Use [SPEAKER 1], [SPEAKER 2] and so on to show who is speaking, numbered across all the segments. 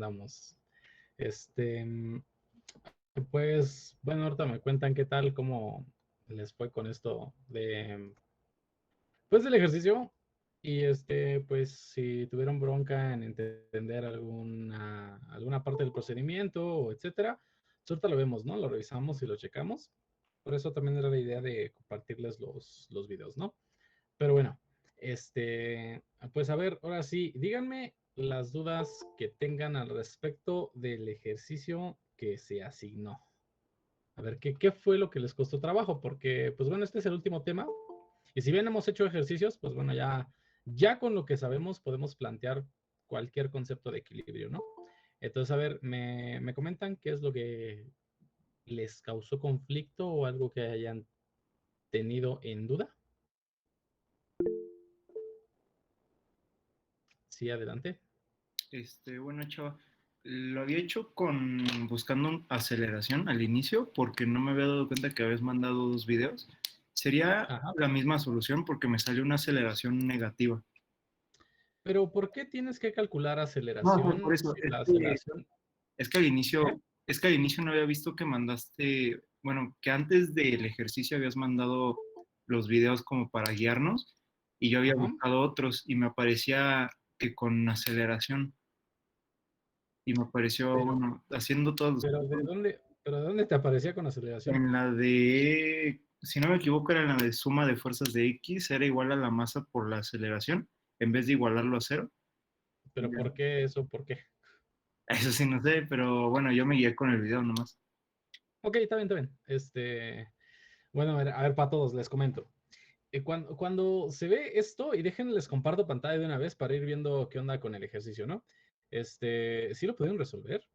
[SPEAKER 1] andamos. Este, pues, bueno, ahorita me cuentan qué tal, cómo les fue con esto de, pues, del ejercicio. Y pues, si tuvieron bronca en entender alguna parte del procedimiento, o etcétera, pues ahorita lo vemos, ¿no? Lo revisamos y lo checamos. Por eso también era la idea de compartirles los videos, ¿no? Pero bueno, pues a ver, ahora sí, díganme las dudas que tengan al respecto del ejercicio que se asignó. A ver, ¿qué fue lo que les costó trabajo? Porque, pues bueno, este es el último tema. Y si bien hemos hecho ejercicios, pues bueno, ya con lo que sabemos podemos plantear cualquier concepto de equilibrio, ¿no? Entonces, a ver, ¿me comentan qué es lo que les causó conflicto o algo que hayan tenido en duda? Sí, adelante.
[SPEAKER 2] Bueno, chava, lo había hecho buscando aceleración al inicio porque no me había dado cuenta que habías mandado 2 videos. Sería
[SPEAKER 1] Ajá.
[SPEAKER 2] la misma solución porque me salió una aceleración negativa.
[SPEAKER 1] Pero ¿por qué tienes que calcular
[SPEAKER 2] No, por
[SPEAKER 1] aceleración
[SPEAKER 2] eso,
[SPEAKER 1] si la aceleración...
[SPEAKER 2] es que al
[SPEAKER 1] ¿Qué?
[SPEAKER 2] inicio, es que al inicio no había visto que mandaste, bueno, que antes del ejercicio habías mandado los videos como para guiarnos y yo había
[SPEAKER 1] Ajá.
[SPEAKER 2] buscado otros y me aparecía que con aceleración y me apareció,
[SPEAKER 1] Pero,
[SPEAKER 2] bueno, haciendo todos los
[SPEAKER 1] pero ¿de dónde te aparecía con aceleración?
[SPEAKER 2] En la de, si no me equivoco, era la de suma de fuerzas de X, era igual a la masa por la aceleración, en vez de igualarlo a cero. Y
[SPEAKER 1] ¿Pero
[SPEAKER 2] ya.
[SPEAKER 1] por qué eso? ¿Por qué?
[SPEAKER 2] Eso sí, no sé, pero bueno, yo me guié con el video nomás.
[SPEAKER 1] Ok, está bien, está bien. Bueno, a ver, para todos, les comento. Cuando se ve esto, y déjenles comparto pantalla de una vez para ir viendo qué onda con el ejercicio, ¿no? ¿Sí lo pudieron resolver?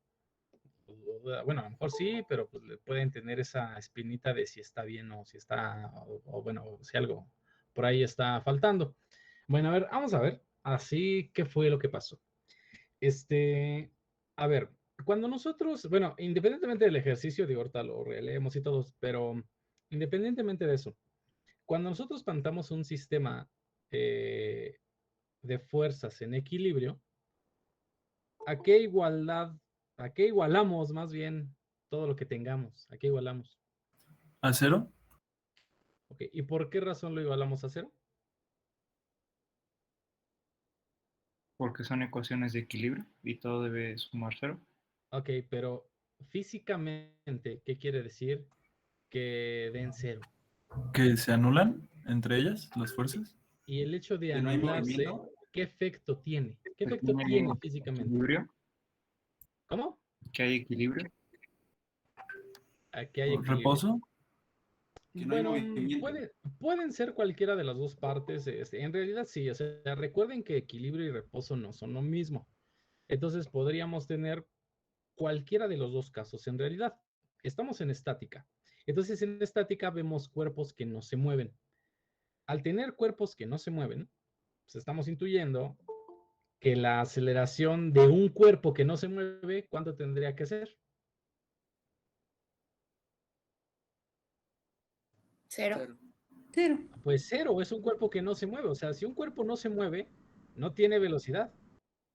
[SPEAKER 1] Bueno, a lo mejor sí, pero pues pueden tener esa espinita de si está bien o si está, o bueno, si algo por ahí está faltando. Bueno, a ver, vamos a ver. Así, ¿qué fue lo que pasó? A ver, cuando nosotros, bueno, independientemente del ejercicio, de ahorita lo releemos y todos, pero independientemente de eso, cuando nosotros plantamos un sistema eh, de fuerzas en equilibrio, ¿a qué a qué igualamos más bien todo lo que tengamos? ¿A qué igualamos?
[SPEAKER 3] ¿A cero?
[SPEAKER 1] Ok, ¿y por qué razón lo igualamos a cero?
[SPEAKER 2] Porque son ecuaciones de equilibrio y todo debe sumar cero.
[SPEAKER 1] Ok, pero físicamente, ¿qué quiere decir que den cero?
[SPEAKER 3] ¿Que se anulan entre ellas las fuerzas?
[SPEAKER 1] Y el hecho de
[SPEAKER 3] ¿Que no hay
[SPEAKER 1] anularse,
[SPEAKER 3] movimiento?
[SPEAKER 1] ¿qué efecto tiene? ¿Qué
[SPEAKER 2] Que
[SPEAKER 1] efecto
[SPEAKER 2] tiene
[SPEAKER 1] tiene físicamente?
[SPEAKER 2] equilibrio,
[SPEAKER 1] ¿Cómo?
[SPEAKER 2] que hay equilibrio.
[SPEAKER 1] Aquí hay equilibrio.
[SPEAKER 3] ¿Reposo? Que no hay
[SPEAKER 1] Bueno,
[SPEAKER 3] movimiento.
[SPEAKER 1] pueden ser cualquiera de las dos partes. En realidad sí, o sea, recuerden que equilibrio y reposo no son lo mismo. Entonces podríamos tener cualquiera de los dos casos. En realidad, estamos en estática. Entonces en estática vemos cuerpos que no se mueven. Al tener cuerpos que no se mueven, pues estamos intuyendo que la aceleración de un cuerpo que no se mueve, ¿cuánto tendría que ser?
[SPEAKER 4] Cero.
[SPEAKER 5] Cero.
[SPEAKER 1] Pues cero, es un cuerpo que no se mueve. O sea, si un cuerpo no se mueve, no tiene velocidad.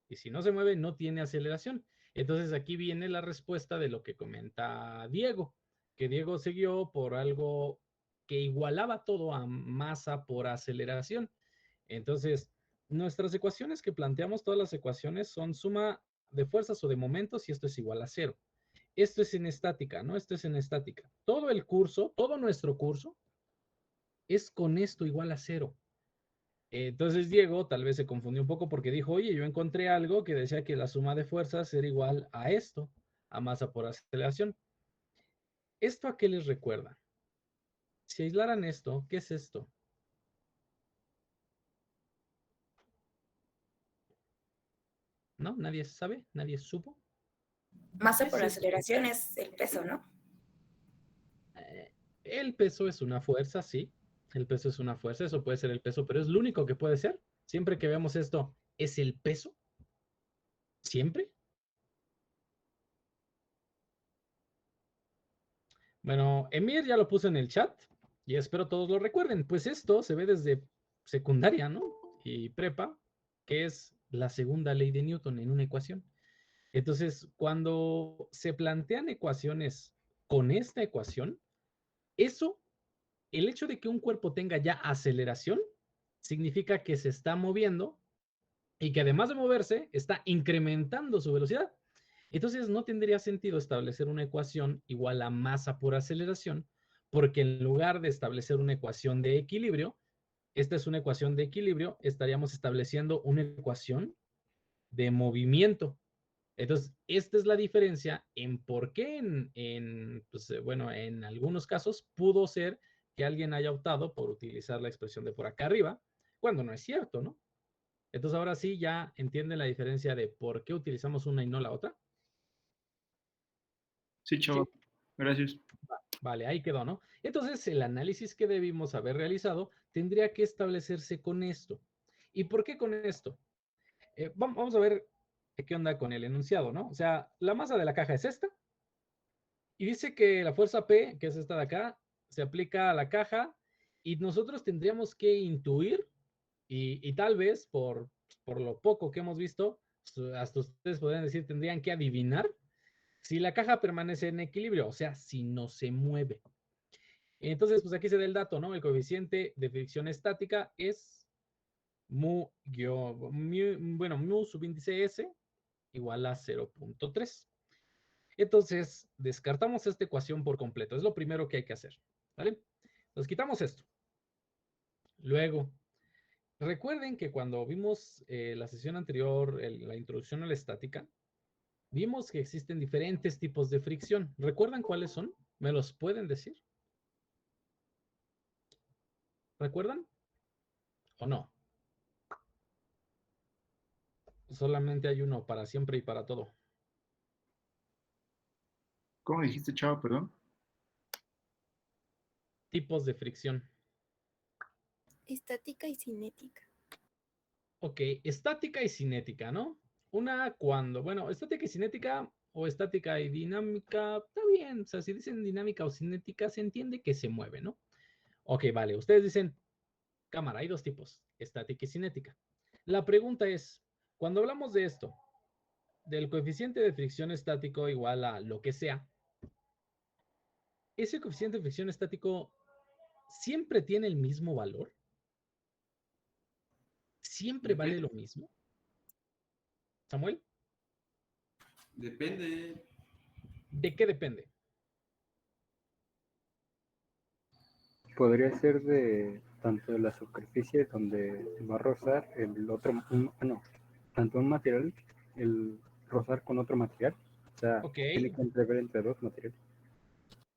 [SPEAKER 1] Y si no se mueve, no tiene aceleración. Entonces aquí viene la respuesta de lo que comenta Diego, que Diego siguió por algo que igualaba todo a masa por aceleración. Entonces, nuestras ecuaciones que planteamos, todas las ecuaciones son suma de fuerzas o de momentos y esto es igual a cero. Esto es en estática, ¿no? Esto es en estática. Todo el curso, todo nuestro curso es con esto igual a cero. Entonces Diego tal vez se confundió un poco porque dijo, oye, yo encontré algo que decía que la suma de fuerzas era igual a esto, a masa por aceleración. ¿Esto a qué les recuerda? Si aislaran esto, ¿qué es esto? ¿No? ¿Nadie sabe? ¿Nadie supo? ¿Qué
[SPEAKER 4] Masa por
[SPEAKER 1] es esto?
[SPEAKER 4] aceleración es el peso, ¿no?
[SPEAKER 1] El peso es una fuerza, sí. El peso es una fuerza, eso puede ser el peso, pero es lo único que puede ser. Siempre que vemos esto, ¿es el peso? ¿Siempre? Bueno, Emir ya lo puso en el chat y espero todos lo recuerden. Pues esto se ve desde secundaria, ¿no? Y prepa, que es la segunda ley de Newton en una ecuación. Entonces, cuando se plantean ecuaciones con esta ecuación, eso, el hecho de que un cuerpo tenga ya aceleración, significa que se está moviendo y que además de moverse, está incrementando su velocidad. Entonces, no tendría sentido establecer una ecuación igual a masa por aceleración, porque en lugar de establecer una ecuación de equilibrio, esta es una ecuación de equilibrio, estaríamos estableciendo una ecuación de movimiento. Entonces, esta es la diferencia en por qué bueno, en algunos casos pudo ser que alguien haya optado por utilizar la expresión de por acá arriba, cuando no es cierto, ¿no? Entonces, ahora sí ya entienden la diferencia de por qué utilizamos una y no la otra.
[SPEAKER 2] Sí, chava.
[SPEAKER 1] ¿Sí?
[SPEAKER 2] Gracias.
[SPEAKER 1] Vale, ahí quedó, ¿no? Entonces, el análisis que debimos haber realizado tendría que establecerse con esto. ¿Y por qué con esto? Vamos a ver qué onda con el enunciado, ¿no? O sea, la masa de la caja es esta, y dice que la fuerza P, que es esta de acá, se aplica a la caja, y nosotros tendríamos que intuir, y tal vez por lo poco que hemos visto, hasta ustedes podrían decir, tendrían que adivinar si la caja permanece en equilibrio, o sea, si no se mueve. Entonces, pues aquí se da el dato, ¿no? El coeficiente de fricción estática es mu subíndice S igual a 0.3. Entonces, descartamos esta ecuación por completo. Es lo primero que hay que hacer, ¿vale? Nos quitamos esto. Luego, recuerden que cuando vimos la sesión anterior, la introducción a la estática, vimos que existen diferentes tipos de fricción. ¿Recuerdan cuáles son? ¿Me los pueden decir? ¿Recuerdan? ¿O no? Solamente hay uno para siempre y para todo.
[SPEAKER 2] ¿Cómo dijiste, chava? Perdón.
[SPEAKER 1] Tipos de fricción.
[SPEAKER 4] Estática y cinética.
[SPEAKER 1] Ok, estática y cinética, ¿no? Bueno, estática y cinética o estática y dinámica, está bien. O sea, si dicen dinámica o cinética, se entiende que se mueve, ¿no? Ok, vale. Ustedes dicen, cámara, hay dos tipos, estática y cinética. La pregunta es, cuando hablamos de esto, del coeficiente de fricción estático igual a lo que sea, ¿ese coeficiente de fricción estático siempre tiene el mismo valor? ¿Siempre vale lo mismo? ¿Samuel?
[SPEAKER 3] Depende.
[SPEAKER 1] ¿De qué depende?
[SPEAKER 5] Podría ser de tanto de la superficie donde va a rozar el otro, tanto un material, el rozar con otro material. O sea,
[SPEAKER 1] Ok,
[SPEAKER 5] tiene que entrever entre dos materiales.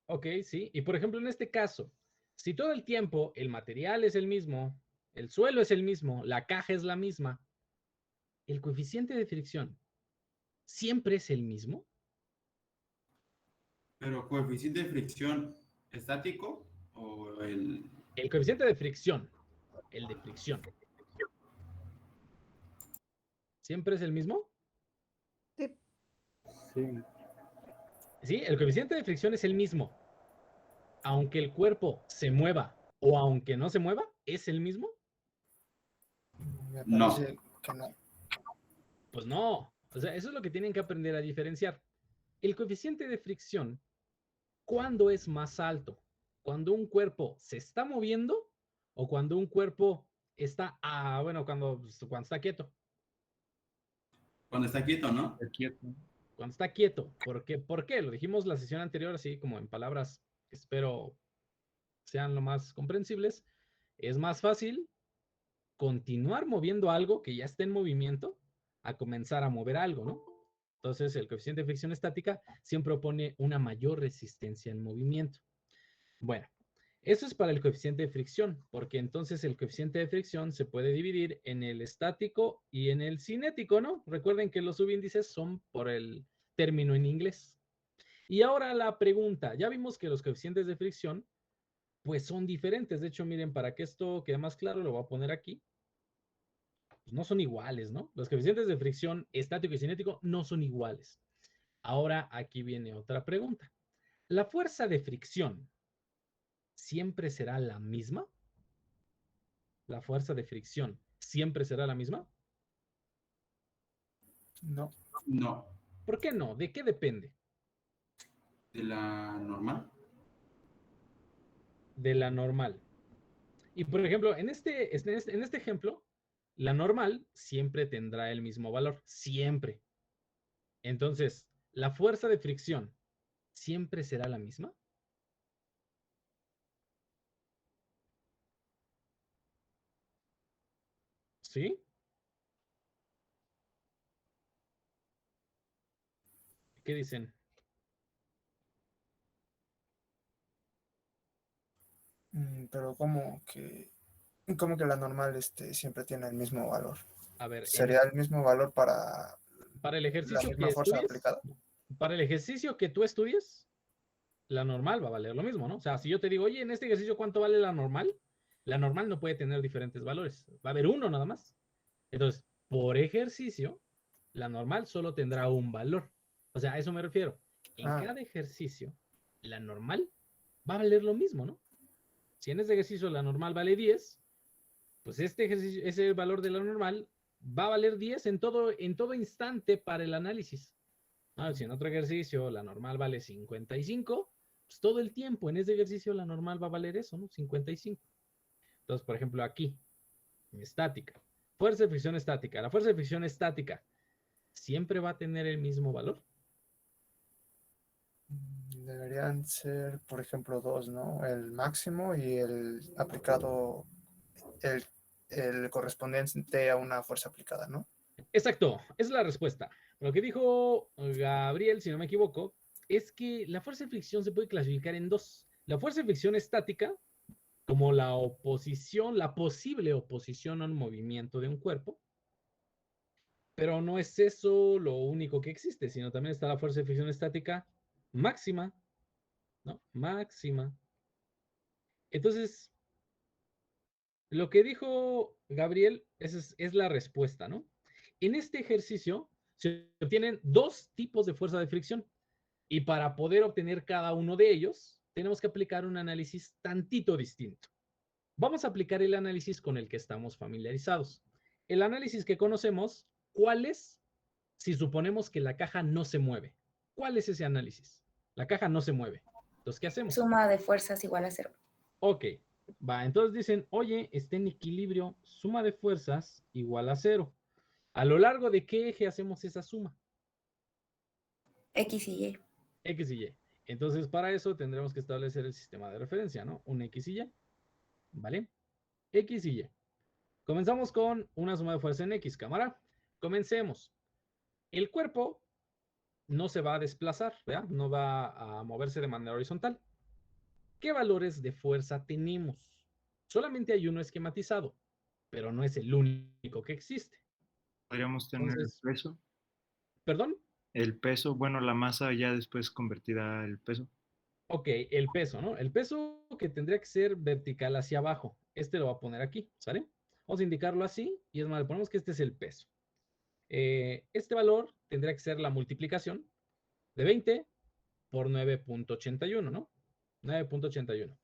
[SPEAKER 1] ok, sí. Y por ejemplo, en este caso, si todo el tiempo el material es el mismo, el suelo es el mismo, la caja es la misma, ¿el coeficiente de fricción siempre es el mismo?
[SPEAKER 3] Pero coeficiente de fricción estático o el...
[SPEAKER 1] El coeficiente de fricción, el de fricción, ¿siempre es el mismo?
[SPEAKER 5] Sí,
[SPEAKER 1] Sí, el coeficiente de fricción es el mismo, aunque el cuerpo se mueva o aunque no se mueva, ¿es el mismo?
[SPEAKER 6] Me
[SPEAKER 3] No.
[SPEAKER 6] parece que no.
[SPEAKER 1] Pues no. O sea, eso es lo que tienen que aprender a diferenciar. El coeficiente de fricción, ¿cuándo es más alto? ¿Cuando un cuerpo se está moviendo o cuando un cuerpo está, cuando está quieto?
[SPEAKER 3] Cuando está quieto, ¿no?
[SPEAKER 2] Aquí, aquí.
[SPEAKER 1] Cuando está quieto. ¿Por qué? ¿Por qué? Lo dijimos la sesión anterior, así como en palabras que espero sean lo más comprensibles. Es más fácil continuar moviendo algo que ya está en movimiento a comenzar a mover algo, ¿no? Entonces, el coeficiente de fricción estática siempre opone una mayor resistencia en movimiento. Bueno, eso es para el coeficiente de fricción, porque entonces el coeficiente de fricción se puede dividir en el estático y en el cinético, ¿no? Recuerden que los subíndices son por el término en inglés. Y ahora la pregunta, ya vimos que los coeficientes de fricción pues son diferentes. De hecho, miren, para que esto quede más claro, lo voy a poner aquí. Pues no son iguales, ¿no? Los coeficientes de fricción estático y cinético no son iguales. Ahora aquí viene otra pregunta. ¿La fuerza de fricción siempre será la misma? ¿La fuerza de fricción siempre será la misma?
[SPEAKER 6] No.
[SPEAKER 3] No.
[SPEAKER 1] ¿Por qué no? ¿De qué depende?
[SPEAKER 3] De la normal.
[SPEAKER 1] De la normal. Y por ejemplo, en este ejemplo, la normal siempre tendrá el mismo valor, siempre. Entonces, la fuerza de fricción siempre será la misma. ¿Sí? ¿Qué dicen?
[SPEAKER 6] Pero como que la normal siempre tiene el mismo valor.
[SPEAKER 1] A ver,
[SPEAKER 6] ¿Sería el mismo valor para
[SPEAKER 1] para el
[SPEAKER 6] la
[SPEAKER 1] ejercicio que
[SPEAKER 6] misma fuerza
[SPEAKER 1] estudies,
[SPEAKER 6] aplicada?
[SPEAKER 1] para el ejercicio que tú estudies, la normal va a valer lo mismo, ¿no? O sea, si yo te digo, oye, en este ejercicio, ¿cuánto vale la normal no puede tener diferentes valores. Va a haber uno nada más. Entonces, por ejercicio, la normal solo tendrá un valor. O sea, a eso me refiero. En
[SPEAKER 6] Ah,
[SPEAKER 1] cada ejercicio, la normal va a valer lo mismo, ¿no? Si en este ejercicio la normal vale 10, pues este ejercicio, ese valor de la normal va a valer 10 en todo instante para el análisis. Ah, si en otro ejercicio la normal vale 55, pues todo el tiempo en ese ejercicio la normal va a valer eso, ¿no? 55. Entonces, por ejemplo, aquí, en estática, fuerza de fricción estática. La fuerza de fricción estática siempre va a tener el mismo valor.
[SPEAKER 6] deberían ser, por ejemplo, dos, ¿no? El máximo y el aplicado, el, el correspondiente a una fuerza aplicada, ¿no?
[SPEAKER 1] Exacto, esa es la respuesta. Lo que dijo Gabriel, si no me equivoco, es que la fuerza de fricción se puede clasificar en dos. La fuerza de fricción estática, como la oposición, la posible oposición a un movimiento de un cuerpo, pero no es eso lo único que existe, sino también está la fuerza de fricción estática máxima, ¿no? Máxima. Entonces, lo que dijo Gabriel es la respuesta, ¿no? En este ejercicio se obtienen dos tipos de fuerza de fricción y para poder obtener cada uno de ellos tenemos que aplicar un análisis tantito distinto. Vamos a aplicar el análisis con el que estamos familiarizados. El análisis que conocemos, ¿cuál es si suponemos que la caja no se mueve? ¿Cuál es ese análisis? La caja no se mueve. Entonces, ¿qué hacemos?
[SPEAKER 4] Suma de fuerzas igual a 0.
[SPEAKER 1] Ok, va, entonces dicen, oye, está en equilibrio, suma de fuerzas igual a 0. ¿A lo largo de qué eje hacemos esa suma?
[SPEAKER 4] X y Y.
[SPEAKER 1] X y Y. Entonces, para eso tendremos que establecer el sistema de referencia, ¿no? Un X y Y, ¿vale? X y Y. Comenzamos con una suma de fuerza en X, cámara. Comencemos. El cuerpo no se va a desplazar, ¿verdad? No va a moverse de manera horizontal. ¿Qué valores de fuerza tenemos? Solamente hay uno esquematizado, pero no es el único que existe.
[SPEAKER 2] Podríamos tener
[SPEAKER 1] Entonces,
[SPEAKER 2] el peso.
[SPEAKER 1] ¿perdón?
[SPEAKER 2] El peso, bueno, la masa ya después convertida al peso.
[SPEAKER 1] Ok, el peso, ¿no? El peso que tendría que ser vertical hacia abajo. Este lo voy a poner aquí, ¿sale? Vamos a indicarlo así y es más, le ponemos que este es el peso. Este valor tendría que ser la multiplicación de 20 por 9.81, ¿no? 9.81.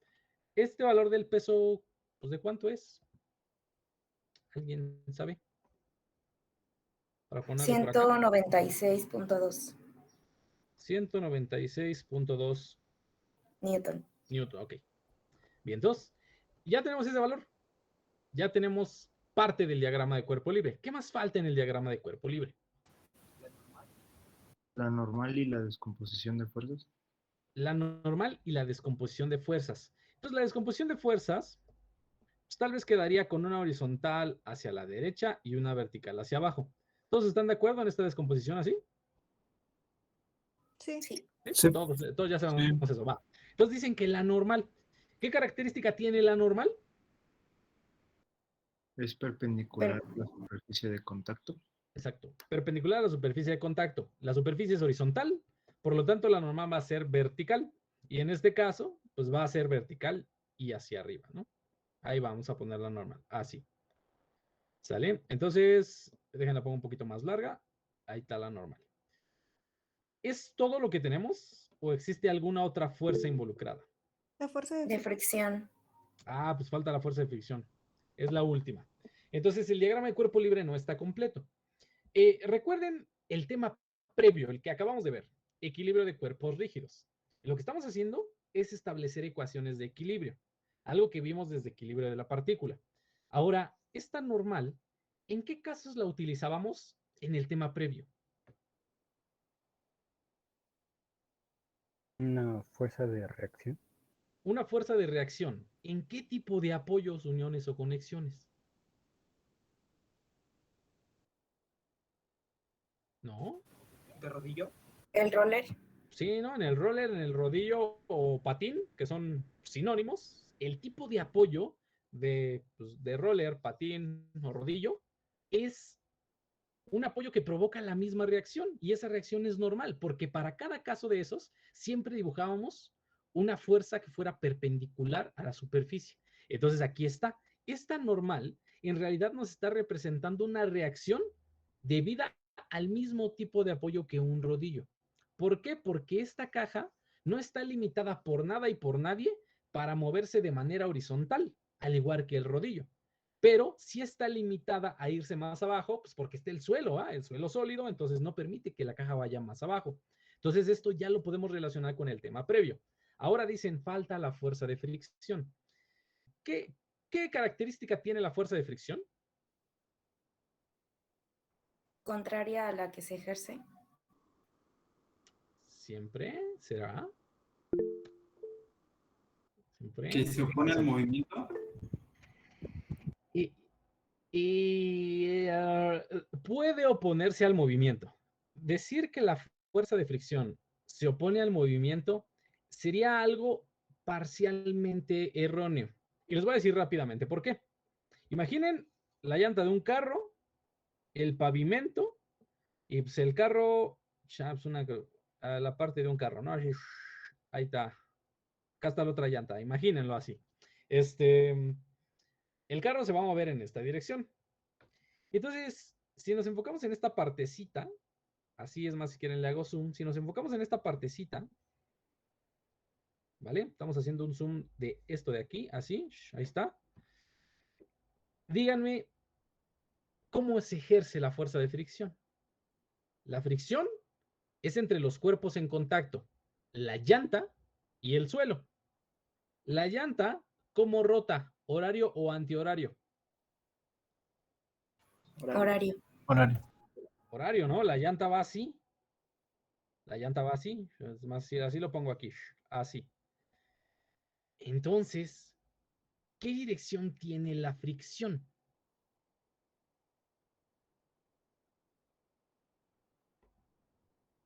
[SPEAKER 1] Este valor del peso, pues, ¿de cuánto es? ¿Alguien sabe? Para ponerlo por acá.
[SPEAKER 4] 196.2
[SPEAKER 1] 196.2
[SPEAKER 4] Newton.
[SPEAKER 1] Newton, ok. Bien, entonces, ya tenemos ese valor. Ya tenemos parte del diagrama de cuerpo libre. ¿Qué más falta en el diagrama de cuerpo libre?
[SPEAKER 2] La normal y la descomposición de fuerzas.
[SPEAKER 1] La normal y la descomposición de fuerzas. Entonces, la descomposición de fuerzas, pues, tal vez quedaría con una horizontal hacia la derecha y una vertical hacia abajo. ¿Todos están de acuerdo en esta descomposición así?
[SPEAKER 4] Sí.
[SPEAKER 6] Sí.
[SPEAKER 1] Todos ya sabemos eso, va. Entonces dicen que la normal. ¿Qué característica tiene la normal?
[SPEAKER 2] Es perpendicular a la superficie de contacto.
[SPEAKER 1] Exacto. Perpendicular a la superficie de contacto. La superficie es horizontal, por lo tanto la normal va a ser vertical. Y en este caso, pues va a ser vertical y hacia arriba, ¿no? Ahí vamos a poner la normal, así. ¿Sale? Entonces, déjenla pongo un poquito más larga. Ahí está la normal. ¿Es todo lo que tenemos o existe alguna otra fuerza involucrada?
[SPEAKER 7] La fuerza
[SPEAKER 4] De fricción.
[SPEAKER 1] Ah, pues falta la fuerza de fricción. Es la última. Entonces, el diagrama de cuerpo libre no está completo. Recuerden el tema previo, el que acabamos de ver, equilibrio de cuerpos rígidos. Lo que estamos haciendo es establecer ecuaciones de equilibrio, algo que vimos desde equilibrio de la partícula. Ahora, esta normal, ¿en qué casos la utilizábamos en el tema previo?
[SPEAKER 5] Una fuerza de reacción.
[SPEAKER 1] Una fuerza de reacción. ¿En qué tipo de apoyos, uniones o conexiones? ¿No?
[SPEAKER 6] ¿De rodillo?
[SPEAKER 4] El roller.
[SPEAKER 1] Sí, ¿no? En el roller, en el rodillo o patín, que son sinónimos, el tipo de apoyo pues, de roller, patín o rodillo es un apoyo que provoca la misma reacción y esa reacción es normal porque para cada caso de esos siempre dibujábamos una fuerza que fuera perpendicular a la superficie. Entonces aquí está. Esta normal en realidad nos está representando una reacción debida al mismo tipo de apoyo que un rodillo. ¿Por qué? Porque esta caja no está limitada por nada y por nadie para moverse de manera horizontal, al igual que el rodillo. Pero sí está limitada a irse más abajo, pues porque está el suelo, el suelo sólido, entonces no permite que la caja vaya más abajo. Entonces esto ya lo podemos relacionar con el tema previo. Ahora dicen falta la fuerza de fricción. ¿Qué característica tiene la fuerza de fricción?
[SPEAKER 4] Contraria a la que se ejerce.
[SPEAKER 1] Siempre será. Siempre.
[SPEAKER 3] Que se opone al movimiento.
[SPEAKER 1] Puede oponerse al movimiento. Decir que la fuerza de fricción se opone al movimiento sería algo parcialmente erróneo. Y les voy a decir rápidamente por qué. Imaginen la llanta de un carro, el pavimento, y pues el carro, a la parte de un carro, ¿no? Ahí está. Acá está la otra llanta, imagínenlo así. El carro se va a mover en esta dirección. Entonces, si nos enfocamos en esta partecita, así es más, si quieren le hago zoom, si nos enfocamos en esta partecita, ¿vale? Estamos haciendo un zoom de esto de aquí, así, ahí está. Díganme, ¿cómo se ejerce la fuerza de fricción? La fricción es entre los cuerpos en contacto, la llanta y el suelo. La llanta, ¿cómo rota? ¿Horario o antihorario?
[SPEAKER 4] Horario.
[SPEAKER 7] Horario.
[SPEAKER 1] Horario, ¿no? La llanta va así. La llanta va así. Es más, así lo pongo aquí. Así. Entonces, ¿qué dirección tiene la fricción?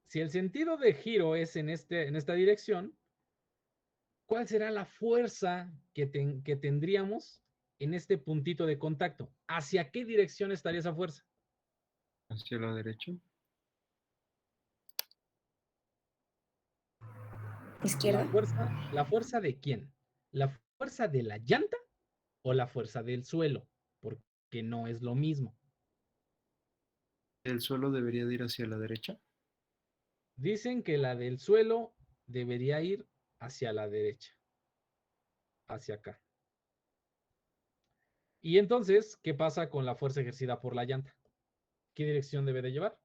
[SPEAKER 1] Si el sentido de giro es en esta dirección, ¿cuál será la fuerza que tendríamos en este puntito de contacto? ¿Hacia qué dirección estaría esa fuerza?
[SPEAKER 2] Hacia la derecha.
[SPEAKER 4] Izquierda.
[SPEAKER 1] ¿La fuerza de quién? ¿La fuerza de la llanta o la fuerza del suelo? Porque no es lo mismo.
[SPEAKER 2] ¿El suelo debería de ir hacia la derecha?
[SPEAKER 1] Dicen que la del suelo debería ir hacia la derecha, hacia acá. Y entonces, ¿qué pasa con la fuerza ejercida por la llanta? ¿Qué dirección debe de llevar?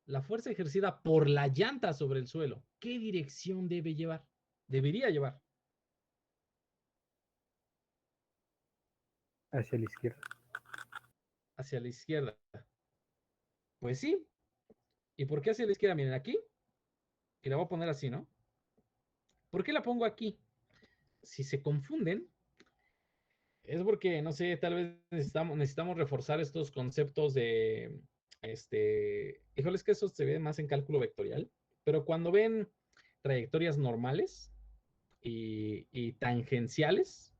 [SPEAKER 1] La fuerza ejercida por la llanta sobre el suelo, ¿qué dirección debe llevar? Debería llevar.
[SPEAKER 5] Hacia la izquierda.
[SPEAKER 1] Hacia la izquierda. Pues sí. ¿Y por qué hacia la izquierda? Miren aquí. Y la voy a poner así, ¿no? ¿Por qué la pongo aquí? Si se confunden, es porque, no sé, tal vez necesitamos reforzar estos conceptos de, híjole, es que eso se ve más en cálculo vectorial, pero cuando ven trayectorias normales y tangenciales,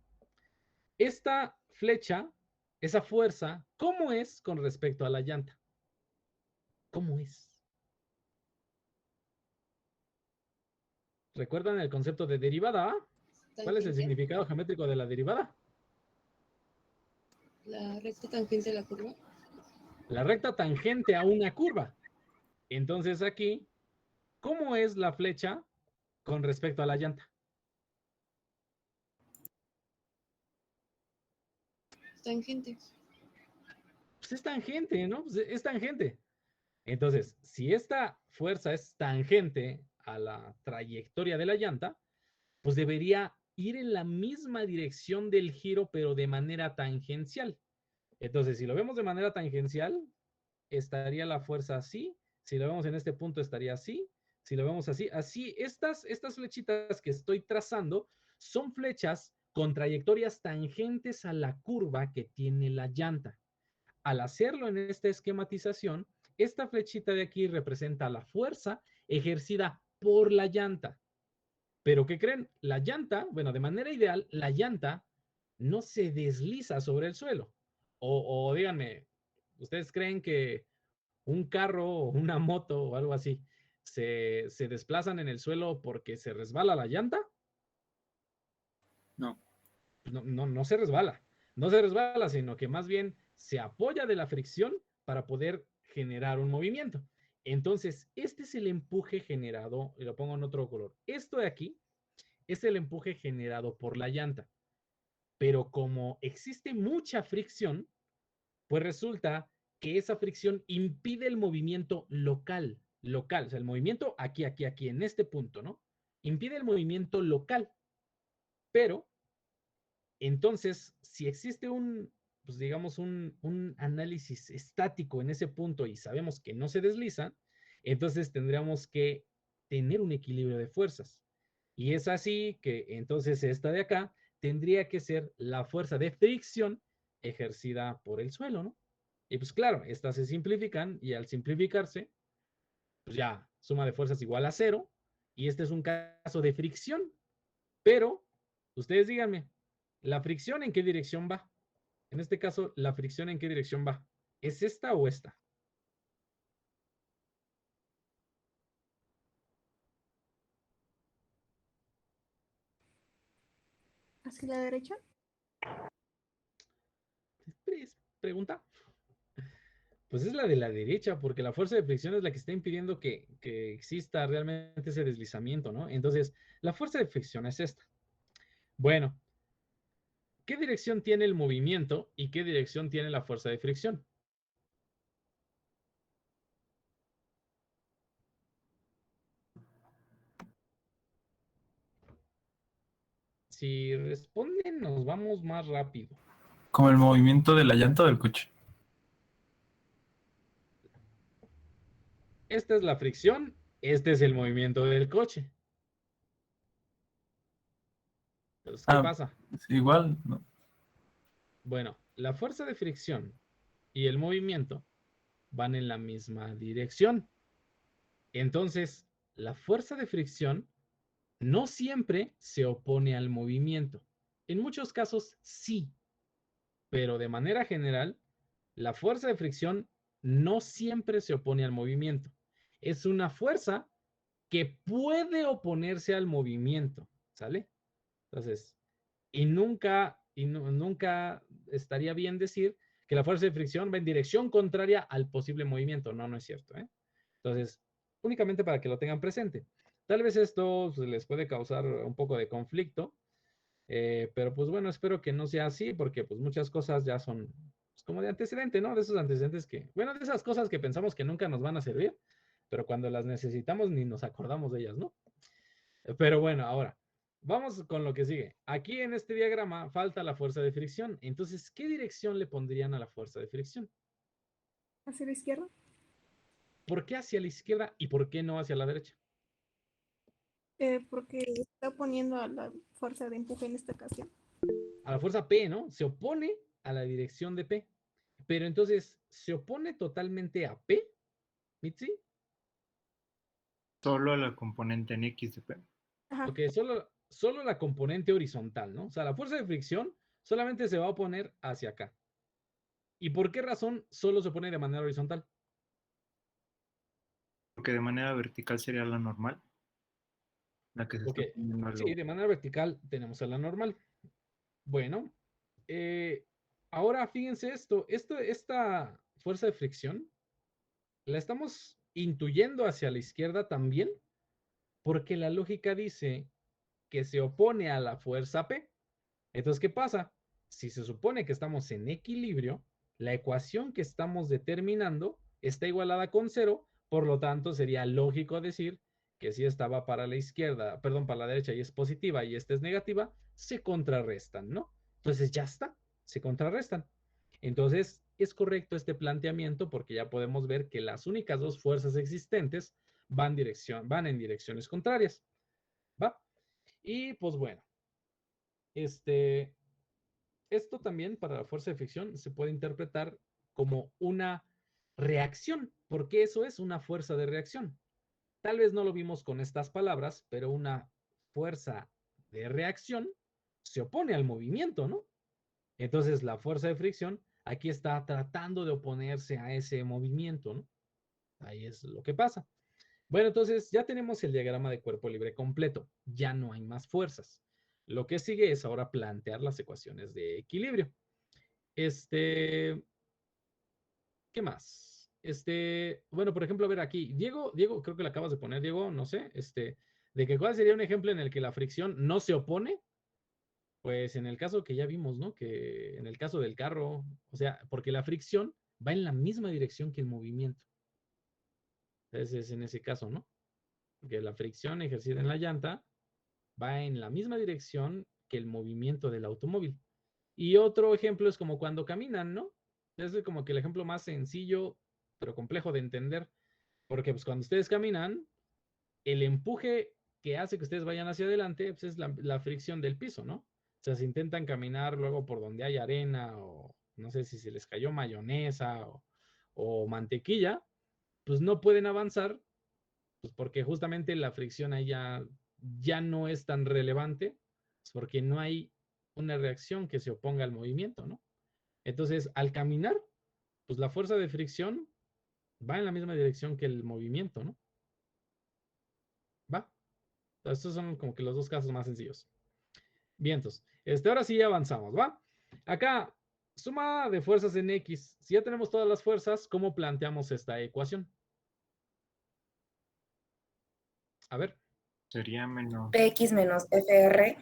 [SPEAKER 1] esta flecha, esa fuerza, ¿cómo es con respecto a la llanta? ¿Cómo es? ¿Recuerdan el concepto de derivada? ¿Cuál es el significado geométrico de la derivada?
[SPEAKER 8] La recta tangente a la curva.
[SPEAKER 1] La recta tangente a una curva. Entonces aquí, ¿cómo es la flecha con respecto a la llanta?
[SPEAKER 8] Tangente.
[SPEAKER 1] Pues es tangente, ¿no? Pues es tangente. Entonces, si esta fuerza es tangente a la trayectoria de la llanta, pues debería ir en la misma dirección del giro, pero de manera tangencial. Entonces, si lo vemos de manera tangencial, estaría la fuerza así. Si lo vemos en este punto, estaría así. Si lo vemos así, así, estas flechitas que estoy trazando son flechas con trayectorias tangentes a la curva que tiene la llanta. Al hacerlo en esta esquematización, esta flechita de aquí representa la fuerza ejercida por la llanta. Pero ¿qué creen? La llanta, bueno, de manera ideal, la llanta no se desliza sobre el suelo. O díganme, ¿ustedes creen que un carro o una moto o algo así se desplazan en el suelo porque se resbala la llanta?
[SPEAKER 7] No.
[SPEAKER 1] No se resbala. No se resbala, sino que más bien se apoya de la fricción para poder generar un movimiento. Entonces, este es el empuje generado, y lo pongo en otro color. Esto de aquí es el empuje generado por la llanta. Pero como existe mucha fricción, pues resulta que esa fricción impide el movimiento local, o sea, el movimiento aquí, en este punto, ¿no? Impide el movimiento local. Pero, entonces, si existe pues digamos, un análisis estático en ese punto y sabemos que no se desliza, entonces tendríamos que tener un equilibrio de fuerzas. Y es así que entonces esta de acá tendría que ser la fuerza de fricción ejercida por el suelo, ¿no? Y pues claro, estas se simplifican y al simplificarse, pues ya suma de fuerzas igual a 0 y este es un caso de fricción. Pero, ustedes díganme, ¿la fricción en qué dirección va? En este caso, ¿la fricción en qué dirección va? ¿Es esta o esta?
[SPEAKER 9] ¿Hacia la derecha?
[SPEAKER 1] Pregunta. Pues es la de la derecha, porque la fuerza de fricción es la que está impidiendo que exista realmente ese deslizamiento, ¿no? Entonces, la fuerza de fricción es esta. Bueno, ¿qué dirección tiene el movimiento y qué dirección tiene la fuerza de fricción? Si responden, nos vamos más rápido.
[SPEAKER 7] Como el movimiento de la llanta del coche.
[SPEAKER 1] Esta es la fricción, este es el movimiento del coche. Entonces, ¿qué pasa?
[SPEAKER 7] Igual, no.
[SPEAKER 1] Bueno, la fuerza de fricción y el movimiento van en la misma dirección. Entonces, la fuerza de fricción no siempre se opone al movimiento. En muchos casos sí, pero de manera general, la fuerza de fricción no siempre se opone al movimiento. Es una fuerza que puede oponerse al movimiento, ¿sale? Entonces, nunca estaría bien decir que la fuerza de fricción va en dirección contraria al posible movimiento. No, no es cierto, ¿eh? Entonces, únicamente para que lo tengan presente. Tal vez esto pues, les puede causar un poco de conflicto, pero pues bueno, espero que no sea así, porque pues muchas cosas ya son pues, como de antecedente, ¿no? De esos antecedentes que, bueno, de esas cosas que pensamos que nunca nos van a servir, pero cuando las necesitamos ni nos acordamos de ellas, ¿no? Pero bueno, ahora, vamos con lo que sigue. Aquí en este diagrama falta la fuerza de fricción. Entonces, ¿qué dirección le pondrían a la fuerza de fricción?
[SPEAKER 9] ¿Hacia la izquierda?
[SPEAKER 1] ¿Por qué hacia la izquierda y por qué no hacia la derecha?
[SPEAKER 9] Porque está oponiendo a la fuerza de empuje en esta ocasión.
[SPEAKER 1] A la fuerza P, ¿no? Se opone a la dirección de P. Pero entonces, ¿se opone totalmente a P, Mitzi?
[SPEAKER 2] Solo a la componente en X de P.
[SPEAKER 9] Ajá.
[SPEAKER 1] Ok, solo la componente horizontal, ¿no? O sea, la fuerza de fricción solamente se va a oponer hacia acá. ¿Y por qué razón solo se opone de manera horizontal?
[SPEAKER 2] Porque de manera vertical sería la normal. La que se
[SPEAKER 1] Ok,
[SPEAKER 2] está poniendo al
[SPEAKER 1] sí, de manera vertical tenemos a la normal. Bueno, ahora fíjense esta fuerza de fricción la estamos intuyendo hacia la izquierda también, porque la lógica dice que se opone a la fuerza P. Entonces, ¿qué pasa? Si se supone que estamos en equilibrio, la ecuación que estamos determinando está igualada con 0, por lo tanto sería lógico decir que si esta va para la izquierda, perdón, para la derecha y es positiva y esta es negativa, se contrarrestan, ¿no? Entonces ya está, se contrarrestan. Entonces es correcto este planteamiento porque ya podemos ver que las únicas dos fuerzas existentes van en direcciones contrarias, ¿va? Y pues bueno, esto también para la fuerza de fricción se puede interpretar como una reacción, porque eso es una fuerza de reacción. Tal vez no lo vimos con estas palabras, pero una fuerza de reacción se opone al movimiento, ¿no? Entonces la fuerza de fricción aquí está tratando de oponerse a ese movimiento, ¿no? Ahí es lo que pasa. Bueno, entonces ya tenemos el diagrama de cuerpo libre completo. Ya no hay más fuerzas. Lo que sigue es ahora plantear las ecuaciones de equilibrio. ¿Qué más? Bueno, por ejemplo, a ver aquí, Diego, creo que le acabas de poner, Diego, no sé, de que cuál sería un ejemplo en el que la fricción no se opone. Pues en el caso que ya vimos, ¿no? Que en el caso del carro, o sea, porque la fricción va en la misma dirección que el movimiento. Entonces es en ese caso, ¿no? Porque la fricción ejercida en la llanta va en la misma dirección que el movimiento del automóvil. Y otro ejemplo es como cuando caminan, ¿no? Es como que el ejemplo más sencillo, pero complejo de entender. Porque pues cuando ustedes caminan, el empuje que hace que ustedes vayan hacia adelante pues, es la fricción del piso, ¿no? O sea, si intentan caminar luego por donde hay arena o no sé si se les cayó mayonesa o mantequilla, pues no pueden avanzar, pues porque justamente la fricción ahí ya no es tan relevante, pues porque no hay una reacción que se oponga al movimiento, ¿no? Entonces, al caminar, pues la fuerza de fricción va en la misma dirección que el movimiento, ¿no? ¿Va? Estos son como que los dos casos más sencillos. Bien, entonces, ahora sí avanzamos, ¿va? Acá, suma de fuerzas en X. Si ya tenemos todas las fuerzas, ¿cómo planteamos esta ecuación? A ver.
[SPEAKER 2] Sería menos.
[SPEAKER 4] PX menos FR.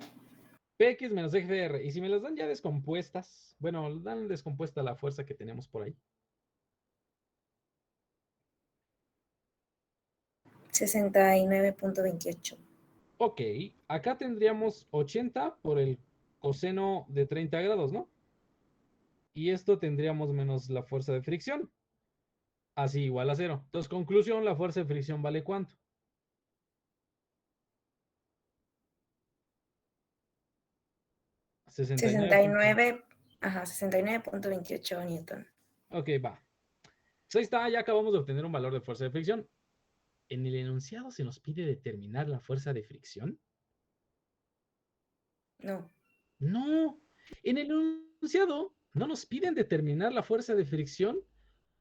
[SPEAKER 1] PX menos FR. Y si me las dan ya descompuestas, bueno, dan descompuesta la fuerza que tenemos por ahí.
[SPEAKER 4] 69.28.
[SPEAKER 1] Ok, acá tendríamos 80 por el coseno de 30 grados, ¿no? Y esto tendríamos menos la fuerza de fricción. Así igual a 0. Entonces, conclusión, la fuerza de fricción vale ¿cuánto?
[SPEAKER 4] 69. Ajá, 69.28 Newton.
[SPEAKER 1] Ok, va. Pues ahí está, ya acabamos de obtener un valor de fuerza de fricción. ¿En el enunciado se nos pide determinar la fuerza de fricción?
[SPEAKER 4] No.
[SPEAKER 1] No, en el enunciado no nos piden determinar la fuerza de fricción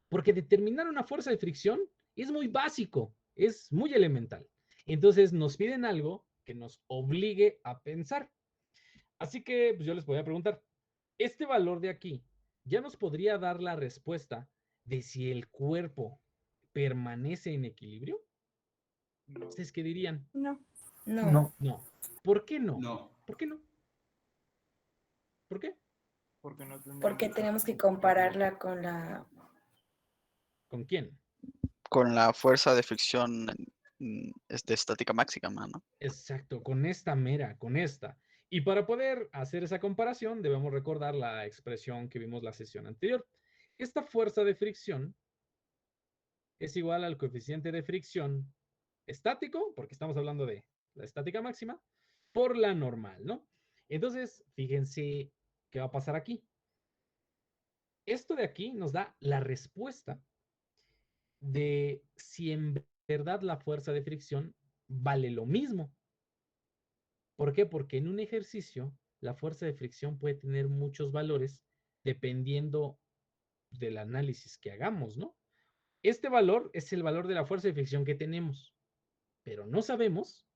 [SPEAKER 1] porque determinar una fuerza de fricción es muy básico, es muy elemental. Entonces nos piden algo que nos obligue a pensar. Así que pues yo les voy a preguntar, este valor de aquí ya nos podría dar la respuesta de si el cuerpo permanece en equilibrio. ¿Ustedes qué dirían?
[SPEAKER 9] No.
[SPEAKER 4] No.
[SPEAKER 6] No.
[SPEAKER 1] No. ¿Por qué no?
[SPEAKER 3] No.
[SPEAKER 1] ¿Por qué no? ¿Por qué?
[SPEAKER 2] Porque no tendríamos
[SPEAKER 4] Porque tenemos que compararla con la...
[SPEAKER 1] ¿Con quién?
[SPEAKER 10] Con la fuerza de fricción de estática máxima, ¿no?
[SPEAKER 1] Exacto, con esta mera, con esta. Y para poder hacer esa comparación, debemos recordar la expresión que vimos la sesión anterior. Esta fuerza de fricción es igual al coeficiente de fricción estático, porque estamos hablando de la estática máxima, por la normal, ¿no? Entonces, fíjense qué va a pasar aquí. Esto de aquí nos da la respuesta de si en verdad la fuerza de fricción vale lo mismo. ¿Por qué? Porque en un ejercicio la fuerza de fricción puede tener muchos valores dependiendo del análisis que hagamos, ¿no? Este valor es el valor de la fuerza de fricción que tenemos, pero no sabemos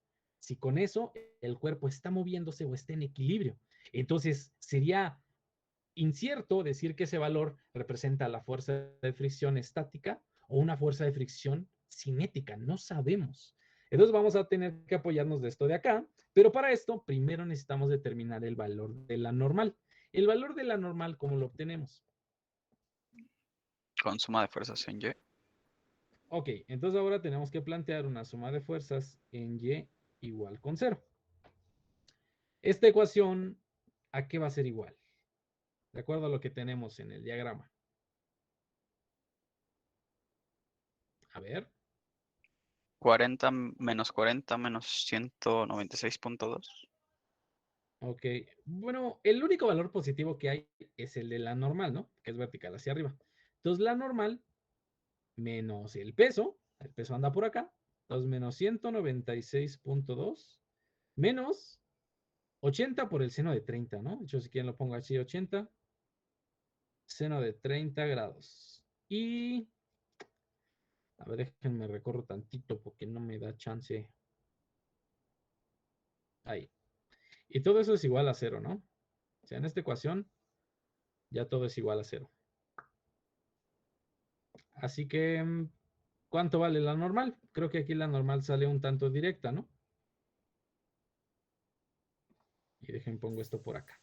[SPEAKER 1] si con eso el cuerpo está moviéndose o está en equilibrio. Entonces sería incierto decir que ese valor representa la fuerza de fricción estática o una fuerza de fricción cinética. No sabemos. Entonces vamos a tener que apoyarnos de esto de acá, pero para esto primero necesitamos determinar el valor de la normal. El valor de la normal, ¿cómo lo obtenemos?
[SPEAKER 10] Con suma de fuerzas en Y.
[SPEAKER 1] Ok, entonces ahora tenemos que plantear una suma de fuerzas en Y igual con 0. Esta ecuación, ¿a qué va a ser igual? De acuerdo a lo que tenemos en el diagrama. A ver.
[SPEAKER 10] 40 menos 40 menos 196.2.
[SPEAKER 1] Ok, bueno, el único valor positivo que hay es el de la normal, ¿no? Que es vertical hacia arriba. Entonces la normal menos el peso anda por acá, entonces menos 196.2 menos 80 por el seno de 30, ¿no? De hecho, si quieren lo pongo así, 80, seno de 30 grados. Y, a ver, déjenme recorro tantito porque no me da chance. Ahí. Y todo eso es igual a 0, ¿no? O sea, en esta ecuación ya todo es igual a 0. Así que, ¿cuánto vale la normal? Creo que aquí la normal sale un tanto directa, ¿no? Y déjenme pongo esto por acá.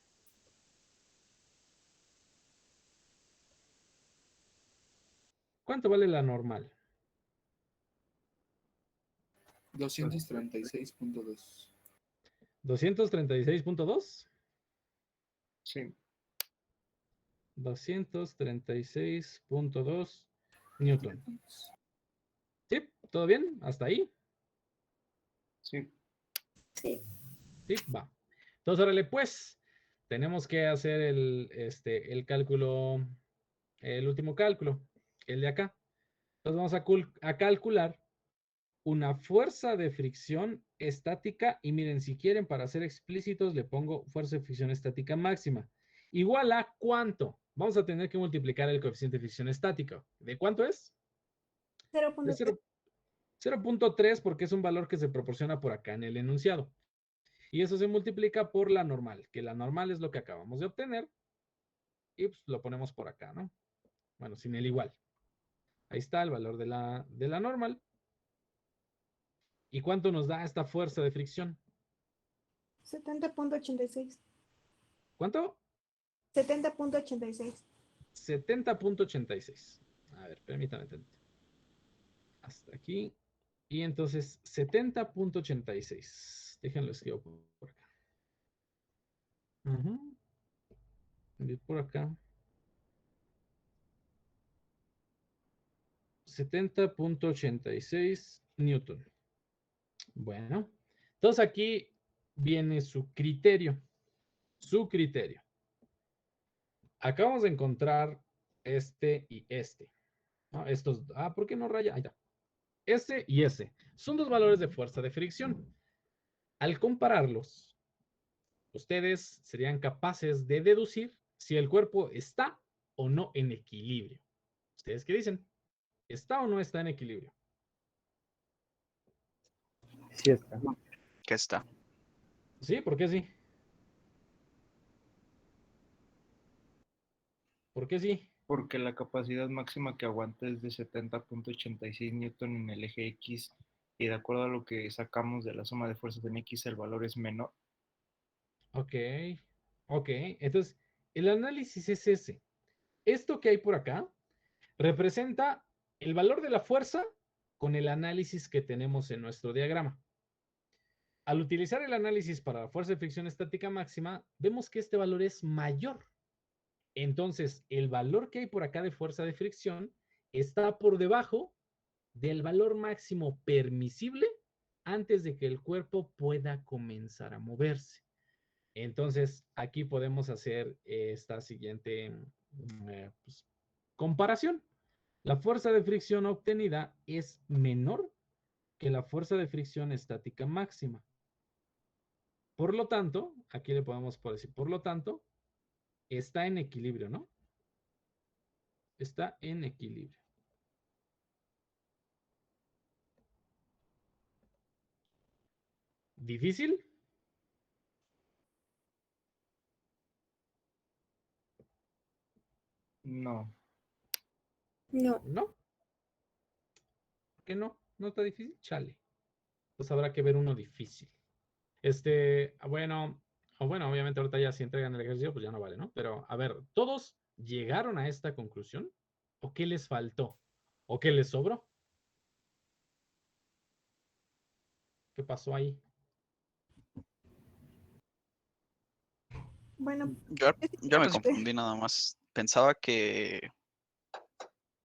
[SPEAKER 1] ¿Cuánto vale la normal?
[SPEAKER 11] 236.2.
[SPEAKER 1] 236.2.
[SPEAKER 2] Sí.
[SPEAKER 1] 236.2 Newton. ¿Sí? ¿Todo bien? ¿Hasta ahí?
[SPEAKER 2] Sí.
[SPEAKER 4] Sí.
[SPEAKER 1] Sí, va. Entonces, órale, pues, tenemos que hacer el cálculo, el último cálculo, el de acá. Entonces vamos a calcular una fuerza de fricción estática y miren, si quieren, para ser explícitos, le pongo fuerza de fricción estática máxima. Igual a ¿cuánto? Vamos a tener que multiplicar el coeficiente de fricción estática. ¿De cuánto es? De
[SPEAKER 9] 0.3.
[SPEAKER 1] 0.3 porque es un valor que se proporciona por acá en el enunciado. Y eso se multiplica por la normal, que la normal es lo que acabamos de obtener. Y pues lo ponemos por acá, ¿no? Bueno, sin el igual. Ahí está el valor de la normal. ¿Y cuánto nos da esta fuerza de fricción?
[SPEAKER 9] 70.86.
[SPEAKER 1] ¿Cuánto?
[SPEAKER 9] 70.86.
[SPEAKER 1] 70.86. A ver, permítame tantito. Hasta aquí. Y entonces 70.86. Déjenlo escribo por acá. Por acá. 70.86 Newton. Bueno, entonces aquí viene su criterio. Su criterio. Acabamos de encontrar este y este. ¿No? Estos, ¿por qué no raya? Ahí está. Este y ese. Son dos valores de fuerza de fricción. Al compararlos, ustedes serían capaces de deducir si el cuerpo está o no en equilibrio. ¿Ustedes qué dicen? ¿Está o no está en equilibrio?
[SPEAKER 5] Sí está.
[SPEAKER 10] ¿Qué está?
[SPEAKER 1] Sí, ¿por qué sí? ¿Por qué sí?
[SPEAKER 2] Porque la capacidad máxima que aguanta es de 70.86 newton en el eje X y de acuerdo a lo que sacamos de la suma de fuerzas en X, el valor es menor.
[SPEAKER 1] Ok, ok. Entonces, el análisis es ese. Esto que hay por acá representa el valor de la fuerza con el análisis que tenemos en nuestro diagrama. Al utilizar el análisis para la fuerza de fricción estática máxima, vemos que este valor es mayor. Entonces, el valor que hay por acá de fuerza de fricción está por debajo del valor máximo permisible antes de que el cuerpo pueda comenzar a moverse. Entonces, aquí podemos hacer esta siguiente pues, comparación. La fuerza de fricción obtenida es menor que la fuerza de fricción estática máxima. Por lo tanto, aquí le podemos decir, por lo tanto, está en equilibrio, ¿no? Está en equilibrio. ¿Difícil?
[SPEAKER 2] No.
[SPEAKER 4] No.
[SPEAKER 1] ¿No? ¿Por qué no? ¿No está difícil? Chale. Pues habrá que ver uno difícil. Bueno, obviamente ahorita ya si entregan el ejercicio, pues ya no vale, ¿no? Pero, a ver, ¿todos llegaron a esta conclusión? ¿O qué les faltó? ¿O qué les sobró? ¿Qué pasó ahí?
[SPEAKER 9] Bueno,
[SPEAKER 10] Yo, yo me
[SPEAKER 6] Pues,
[SPEAKER 10] confundí nada más. Pensaba que,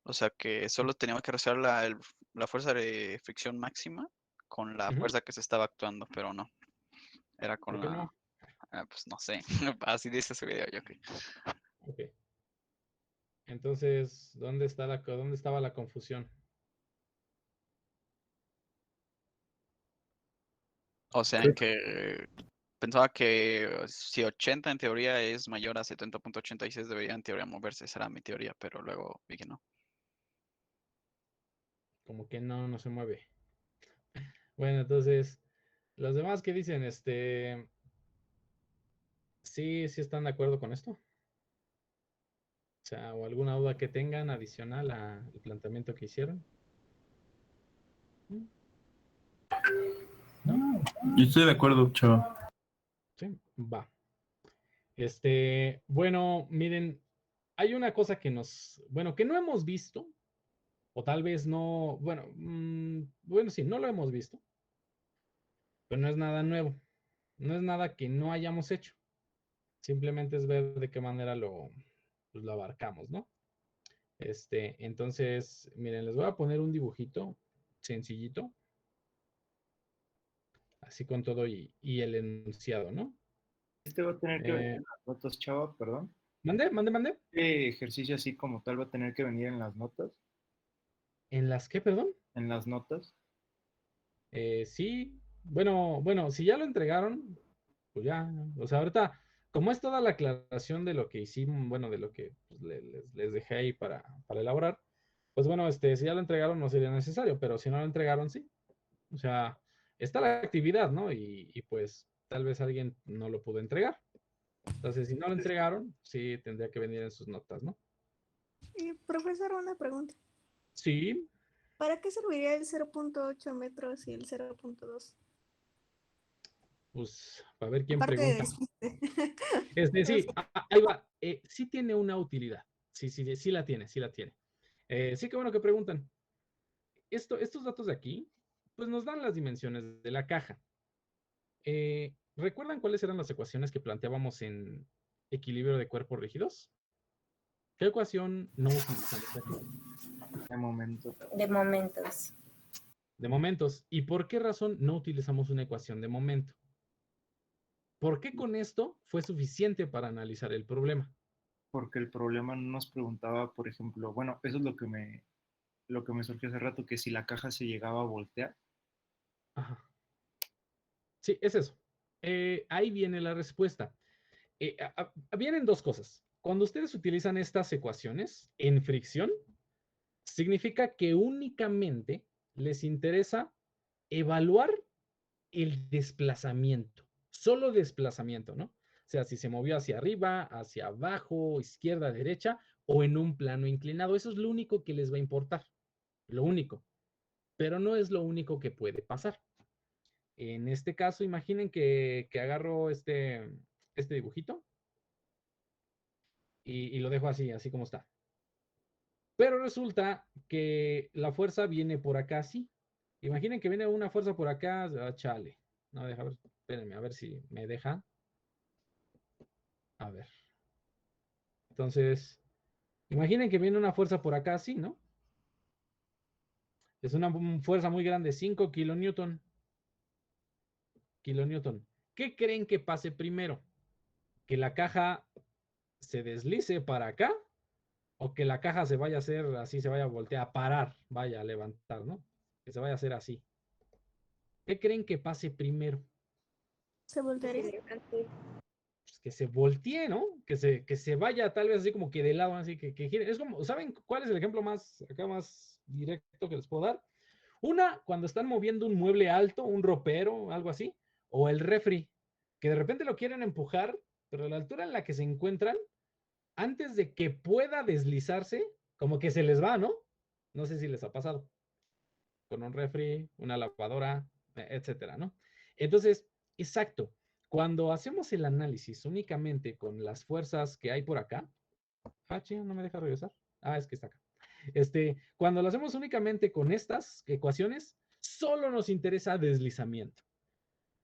[SPEAKER 10] o sea, que solo teníamos que resolver la fuerza de fricción máxima con la
[SPEAKER 1] Ujú.
[SPEAKER 10] fuerza que se estaba actuando, pero no. Era
[SPEAKER 1] ¿Por
[SPEAKER 10] con
[SPEAKER 1] qué
[SPEAKER 10] la,
[SPEAKER 1] no?
[SPEAKER 10] pues no sé, así dice ese video, yo creo.
[SPEAKER 1] Ok. Entonces, ¿dónde estaba la confusión?
[SPEAKER 10] O sea, en que pensaba que si 80 en teoría es mayor a 70.86 debería en teoría moverse, esa era mi teoría, pero luego vi que no.
[SPEAKER 1] Como que no se mueve. Bueno, entonces, los demás que dicen, sí están de acuerdo con esto. O sea, o alguna duda que tengan adicional al planteamiento que hicieron.
[SPEAKER 7] No, yo estoy de acuerdo, chava.
[SPEAKER 1] Sí, va. Bueno, miren, hay una cosa que no hemos visto, o tal vez no, bueno, sí, no lo hemos visto, pero no es nada nuevo, no es nada que no hayamos hecho, simplemente es ver de qué manera pues, lo abarcamos, ¿no? Entonces, miren, les voy a poner un dibujito sencillito, así con todo y el enunciado, ¿no?
[SPEAKER 2] Este va a tener que venir
[SPEAKER 1] Eh,
[SPEAKER 2] en las notas, chava, perdón.
[SPEAKER 1] mande.
[SPEAKER 2] Este ejercicio así como tal va a tener que venir en las notas.
[SPEAKER 1] ¿En las qué, perdón?
[SPEAKER 2] En las notas.
[SPEAKER 1] Sí, bueno, si ya lo entregaron, pues ya, o sea, ahorita, como es toda la aclaración de lo que hicimos, bueno, de lo que pues, les dejé ahí para elaborar, pues bueno, si ya lo entregaron no sería necesario, pero si no lo entregaron, sí. O sea, está la actividad, ¿no? Y pues tal vez alguien no lo pudo entregar. Entonces, si no lo entregaron, sí tendría que venir en sus notas, ¿no?
[SPEAKER 9] profesor, una pregunta.
[SPEAKER 1] Sí,
[SPEAKER 9] ¿Para qué serviría el 0.8 metros y el 0.2?
[SPEAKER 1] pues a ver quién
[SPEAKER 9] Aparte de
[SPEAKER 1] pregunta.
[SPEAKER 9] despiste.
[SPEAKER 1] Sí, ahí va. Sí tiene una utilidad. Sí la tiene, sí la tiene. Sí, qué bueno que preguntan. Estos datos de aquí, pues nos dan las dimensiones de la caja. ¿Recuerdan cuáles eran las ecuaciones que planteábamos en equilibrio de cuerpos rígidos? ¿Qué ecuación no utilizamos aquí?
[SPEAKER 2] De momento.
[SPEAKER 4] De momentos.
[SPEAKER 1] De momentos. ¿Y por qué razón no utilizamos una ecuación de momento? ¿Por qué con esto fue suficiente para analizar el problema?
[SPEAKER 2] Porque el problema no nos preguntaba, por ejemplo, bueno, eso es lo que me surgió hace rato, que si la caja se llegaba a voltear.
[SPEAKER 1] Ajá. Sí, es eso. Ahí viene la respuesta. Vienen dos cosas. Cuando ustedes utilizan estas ecuaciones en fricción, significa que únicamente les interesa evaluar el desplazamiento, solo desplazamiento, ¿no? O sea, si se movió hacia arriba, hacia abajo, izquierda, derecha o en un plano inclinado. Eso es lo único que les va a importar, lo único. Pero no es lo único que puede pasar. En este caso, imaginen que agarro este dibujito y lo dejo así como está. Pero resulta que la fuerza viene por acá, sí. Imaginen que viene una fuerza por acá, chale. No, deja ver, espérenme, a ver si me deja. A ver. Entonces, imaginen que viene una fuerza por acá, sí, ¿no? Es una fuerza muy grande, 5 kilonewton. Kilonewton. ¿Qué creen que pase primero? ¿Que la caja se deslice para acá? ¿O que la caja se vaya a hacer así, se vaya a voltear, a parar, vaya a levantar, ¿no? Que se vaya a hacer así. ¿Qué creen que pase primero?
[SPEAKER 9] ¿Se voltearía?
[SPEAKER 1] Pues que se voltee, ¿no? Que se vaya tal vez así como que de lado, así que gire. Es como, ¿saben cuál es el ejemplo acá más directo que les puedo dar? Una, cuando están moviendo un mueble alto, un ropero, algo así, o el refri, que de repente lo quieren empujar, pero a la altura en la que se encuentran, antes de que pueda deslizarse, como que se les va, ¿no? No sé si les ha pasado. Con un refri, una lavadora, etcétera, ¿no? Entonces, exacto. Cuando hacemos el análisis únicamente con las fuerzas que hay por acá, no me deja regresar. Es que está acá. Cuando lo hacemos únicamente con estas ecuaciones, solo nos interesa deslizamiento.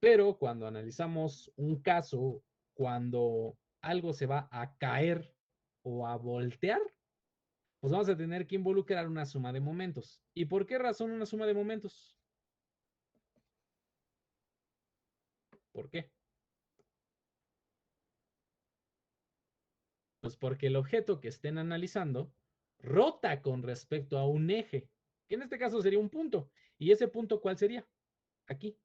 [SPEAKER 1] Pero cuando analizamos un caso, cuando algo se va a caer o a voltear, pues vamos a tener que involucrar una suma de momentos. ¿Y por qué razón una suma de momentos? ¿Por qué? Pues porque el objeto que estén analizando rota con respecto a un eje, que en este caso sería un punto. ¿Y ese punto cuál sería? Aquí.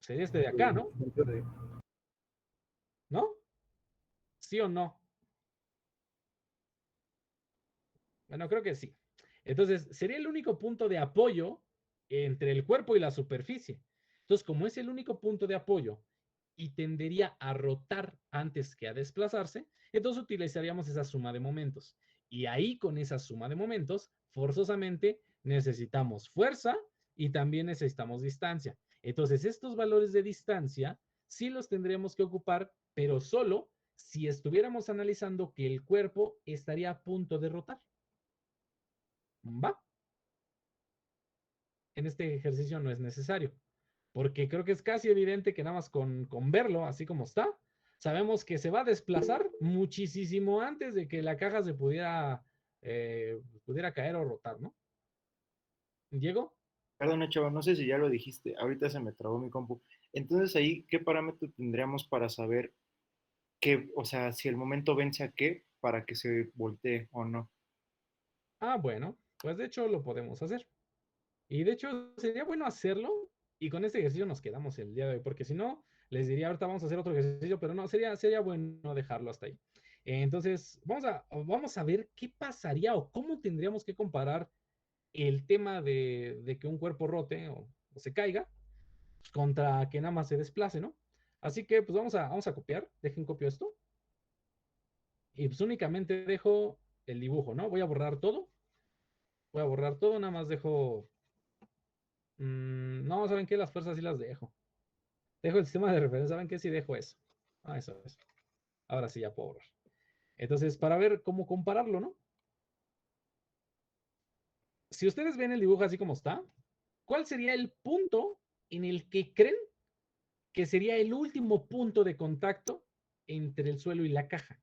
[SPEAKER 1] Sería este de acá, ¿no? ¿No? ¿Sí o no? Bueno, creo que sí. Entonces, sería el único punto de apoyo entre el cuerpo y la superficie. Entonces, como es el único punto de apoyo y tendería a rotar antes que a desplazarse, entonces utilizaríamos esa suma de momentos. Y ahí con esa suma de momentos, forzosamente necesitamos fuerza y también necesitamos distancia. Entonces, estos valores de distancia sí los tendríamos que ocupar, pero solo si estuviéramos analizando que el cuerpo estaría a punto de rotar. ¿Va? En este ejercicio no es necesario, porque creo que es casi evidente que nada más con verlo así como está, sabemos que se va a desplazar muchísimo antes de que la caja se pudiera caer o rotar, ¿no? ¿Diego?
[SPEAKER 2] Perdón, chavo, no sé si ya lo dijiste, ahorita se me trabó mi compu. Entonces ahí, ¿qué parámetro tendríamos para saber qué, o sea, si el momento vence a qué para que se voltee o no?
[SPEAKER 1] Ah, bueno, pues de hecho lo podemos hacer. Y de hecho sería bueno hacerlo y con este ejercicio nos quedamos el día de hoy, porque si no, les diría ahorita vamos a hacer otro ejercicio, pero no, sería bueno dejarlo hasta ahí. Entonces, vamos a ver qué pasaría o cómo tendríamos que comparar el tema de que un cuerpo rote o se caiga pues, contra que nada más se desplace, ¿no? Así que pues vamos a copiar, dejen copio esto y pues únicamente dejo el dibujo, ¿no? Voy a borrar todo, nada más dejo, no, ¿saben qué? Las fuerzas sí las dejo. Dejo el sistema de referencia, ¿saben qué? Sí dejo eso. Ah, eso. Ahora sí ya puedo borrar. Entonces, para ver cómo compararlo, ¿no? Si ustedes ven el dibujo así como está, ¿cuál sería el punto en el que creen que sería el último punto de contacto entre el suelo y la caja?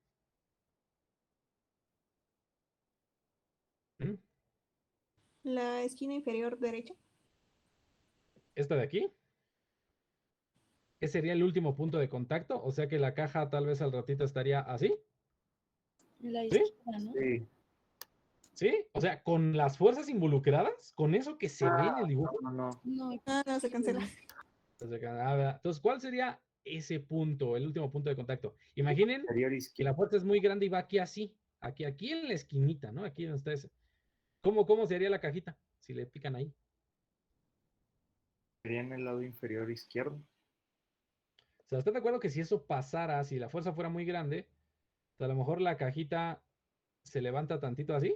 [SPEAKER 1] ¿Mm?
[SPEAKER 9] La esquina inferior derecha.
[SPEAKER 1] ¿Esta de aquí? ¿Ese sería el último punto de contacto? O sea que la caja tal vez al ratito estaría así.
[SPEAKER 8] La
[SPEAKER 1] ¿Sí?
[SPEAKER 8] izquierda, ¿no?
[SPEAKER 2] Sí.
[SPEAKER 1] ¿Sí? O sea, con las fuerzas involucradas, con eso que se ve en el dibujo.
[SPEAKER 2] No.
[SPEAKER 8] No,
[SPEAKER 9] Ah, no, se cancela.
[SPEAKER 1] Entonces, ¿cuál sería ese punto, el último punto de contacto? Imaginen
[SPEAKER 2] Inferior
[SPEAKER 1] que la
[SPEAKER 2] izquierdo.
[SPEAKER 1] fuerza es muy grande y va aquí así, aquí en la esquinita, ¿no? Aquí donde está ese. ¿Cómo sería la cajita si le pican ahí?
[SPEAKER 2] Sería en el lado inferior izquierdo.
[SPEAKER 1] O sea, ¿están de acuerdo que si eso pasara, si la fuerza fuera muy grande, pues a lo mejor la cajita se levanta tantito así?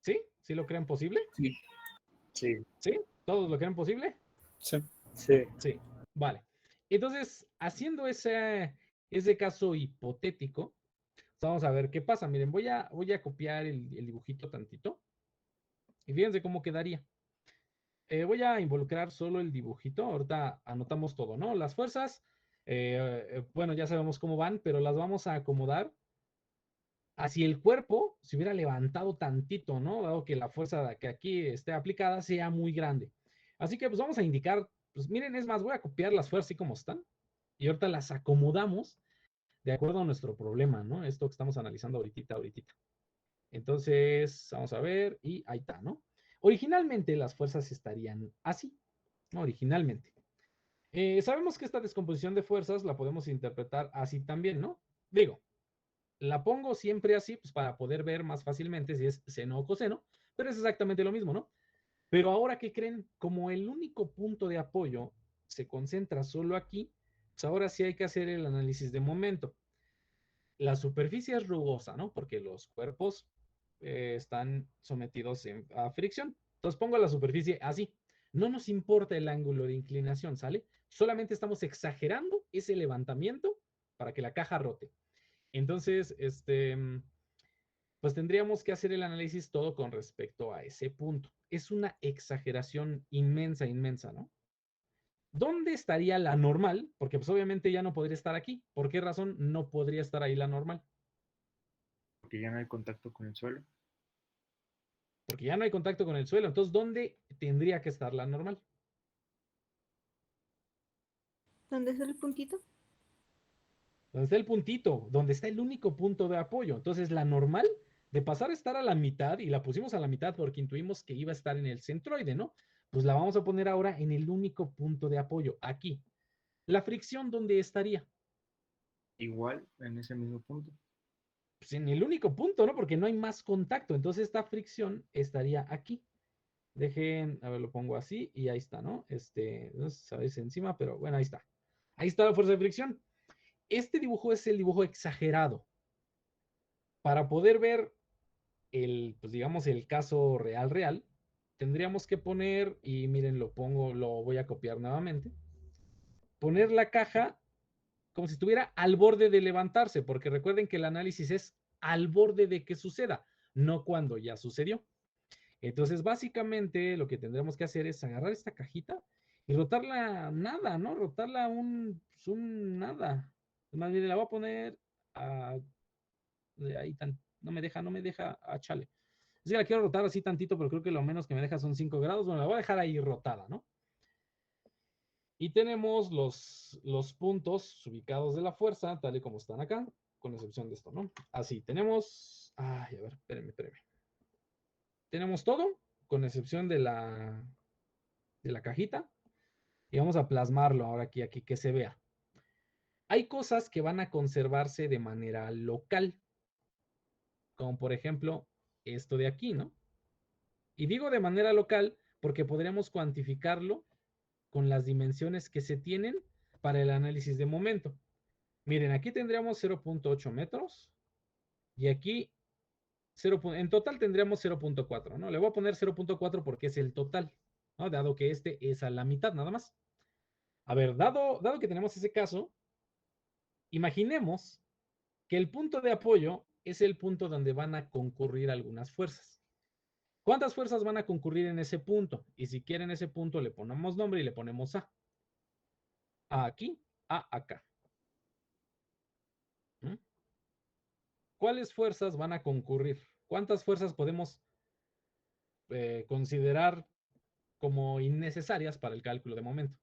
[SPEAKER 1] ¿Sí? ¿Sí lo creen posible?
[SPEAKER 7] Sí.
[SPEAKER 2] Sí.
[SPEAKER 1] ¿Sí? ¿Todos lo creen posible?
[SPEAKER 6] Sí.
[SPEAKER 5] Sí.
[SPEAKER 1] Sí, vale. Entonces, haciendo ese caso hipotético, vamos a ver qué pasa. Miren, voy a copiar el dibujito tantito. Y fíjense cómo quedaría. Voy a involucrar solo el dibujito. Ahorita anotamos todo, ¿no? Las fuerzas, bueno, ya sabemos cómo van, pero las vamos a acomodar así el cuerpo se hubiera levantado tantito, ¿no? Dado que la fuerza que aquí esté aplicada sea muy grande. Así que pues vamos a indicar, pues miren, es más, voy a copiar las fuerzas así como están y ahorita las acomodamos de acuerdo a nuestro problema, ¿no? Esto que estamos analizando ahorita. Entonces, vamos a ver y ahí está, ¿no? Originalmente las fuerzas estarían así, ¿no? Originalmente. Sabemos que esta descomposición de fuerzas la podemos interpretar así también, ¿no? Digo, la pongo siempre así, pues para poder ver más fácilmente si es seno o coseno, pero es exactamente lo mismo, ¿no? Pero ahora, ¿qué creen? Como el único punto de apoyo se concentra solo aquí, pues ahora sí hay que hacer el análisis de momento. La superficie es rugosa, ¿no? Porque los cuerpos están sometidos a fricción. Entonces pongo la superficie así. No nos importa el ángulo de inclinación, ¿sale? Solamente estamos exagerando ese levantamiento para que la caja rote. Entonces, pues tendríamos que hacer el análisis todo con respecto a ese punto. Es una exageración inmensa, inmensa, ¿no? ¿Dónde estaría la normal? Porque pues obviamente ya no podría estar aquí. ¿Por qué razón no podría estar ahí la normal?
[SPEAKER 2] Porque ya no hay contacto con el suelo.
[SPEAKER 1] Porque ya no hay contacto con el suelo. Entonces, ¿dónde tendría que estar la normal?
[SPEAKER 9] ¿Dónde es el puntito?
[SPEAKER 1] Donde está el puntito, donde está el único punto de apoyo. Entonces, la normal de pasar a estar a la mitad, y la pusimos a la mitad porque intuimos que iba a estar en el centroide, ¿no? Pues la vamos a poner ahora en el único punto de apoyo, aquí. La fricción, ¿dónde estaría?
[SPEAKER 2] Igual, en ese mismo punto.
[SPEAKER 1] Pues en el único punto, ¿no? Porque no hay más contacto. Entonces, esta fricción estaría aquí. Dejen, a ver, lo pongo así y ahí está, ¿no? No se sabe si encima, pero bueno, ahí está. Ahí está la fuerza de fricción. Este dibujo es el dibujo exagerado. Para poder ver el, pues digamos, el caso real, tendríamos que poner, y miren, lo pongo, lo voy a copiar nuevamente, poner la caja como si estuviera al borde de levantarse, porque recuerden que el análisis es al borde de que suceda, no cuando ya sucedió. Entonces, básicamente, lo que tendremos que hacer es agarrar esta cajita y rotarla nada, ¿no? Rotarla pues, un nada. Más bien, la voy a poner ahí no me deja, chale. Es que la quiero rotar así tantito, pero creo que lo menos que me deja son 5 grados. Bueno, la voy a dejar ahí rotada, ¿no? Y tenemos los puntos ubicados de la fuerza, tal y como están acá, con excepción de esto, ¿no? Así, tenemos... Ay, a ver, espérenme. Tenemos todo, con excepción de la cajita. Y vamos a plasmarlo ahora aquí, que se vea. Hay cosas que van a conservarse de manera local, como por ejemplo esto de aquí, ¿no? Y digo de manera local porque podremos cuantificarlo con las dimensiones que se tienen para el análisis de momento. Miren, aquí tendríamos 0.8 metros y aquí en total tendríamos 0.4, ¿no? Le voy a poner 0.4 porque es el total, ¿no? Dado que este es a la mitad nada más. A ver, dado que tenemos ese caso, imaginemos que el punto de apoyo es el punto donde van a concurrir algunas fuerzas. ¿Cuántas fuerzas van a concurrir en ese punto? Y si quieren ese punto le ponemos nombre y le ponemos A. A aquí, A acá. ¿Mm? ¿Cuáles fuerzas van a concurrir? ¿Cuántas fuerzas podemos considerar como innecesarias para el cálculo de momento?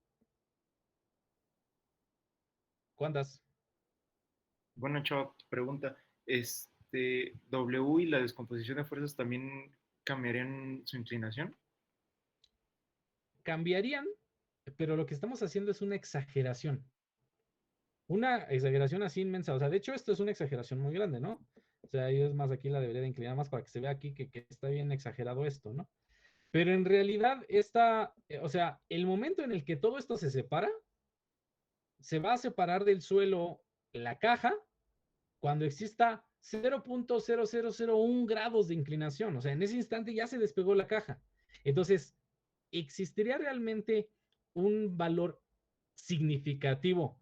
[SPEAKER 1] ¿Cuántas?
[SPEAKER 2] Bueno, Chava, pregunta, W y la descomposición de fuerzas también cambiarían su inclinación.
[SPEAKER 1] Cambiarían, pero lo que estamos haciendo es una exageración. Una exageración así inmensa. O sea, de hecho, esto es una exageración muy grande, ¿no? O sea, es más, aquí la debería de inclinar más para que se vea aquí que está bien exagerado esto, ¿no? Pero en realidad, o sea, el momento en el que todo esto se separa, se va a separar del suelo la caja cuando exista 0.0001 grados de inclinación. O sea, en ese instante ya se despegó la caja. Entonces, ¿existiría realmente un valor significativo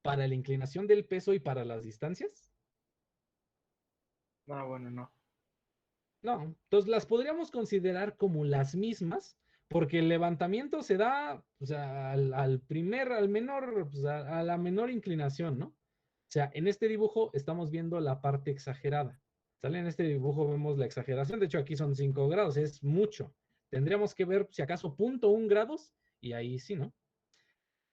[SPEAKER 1] para la inclinación del peso y para las distancias?
[SPEAKER 2] No, bueno, no.
[SPEAKER 1] No, entonces las podríamos considerar como las mismas, porque el levantamiento se da, o sea, al menor, pues, a la menor inclinación, ¿no? O sea, en este dibujo estamos viendo la parte exagerada. ¿Sale? En este dibujo vemos la exageración. De hecho, aquí son 5 grados, es mucho. Tendríamos que ver si acaso 0.1 grados y ahí sí, ¿no?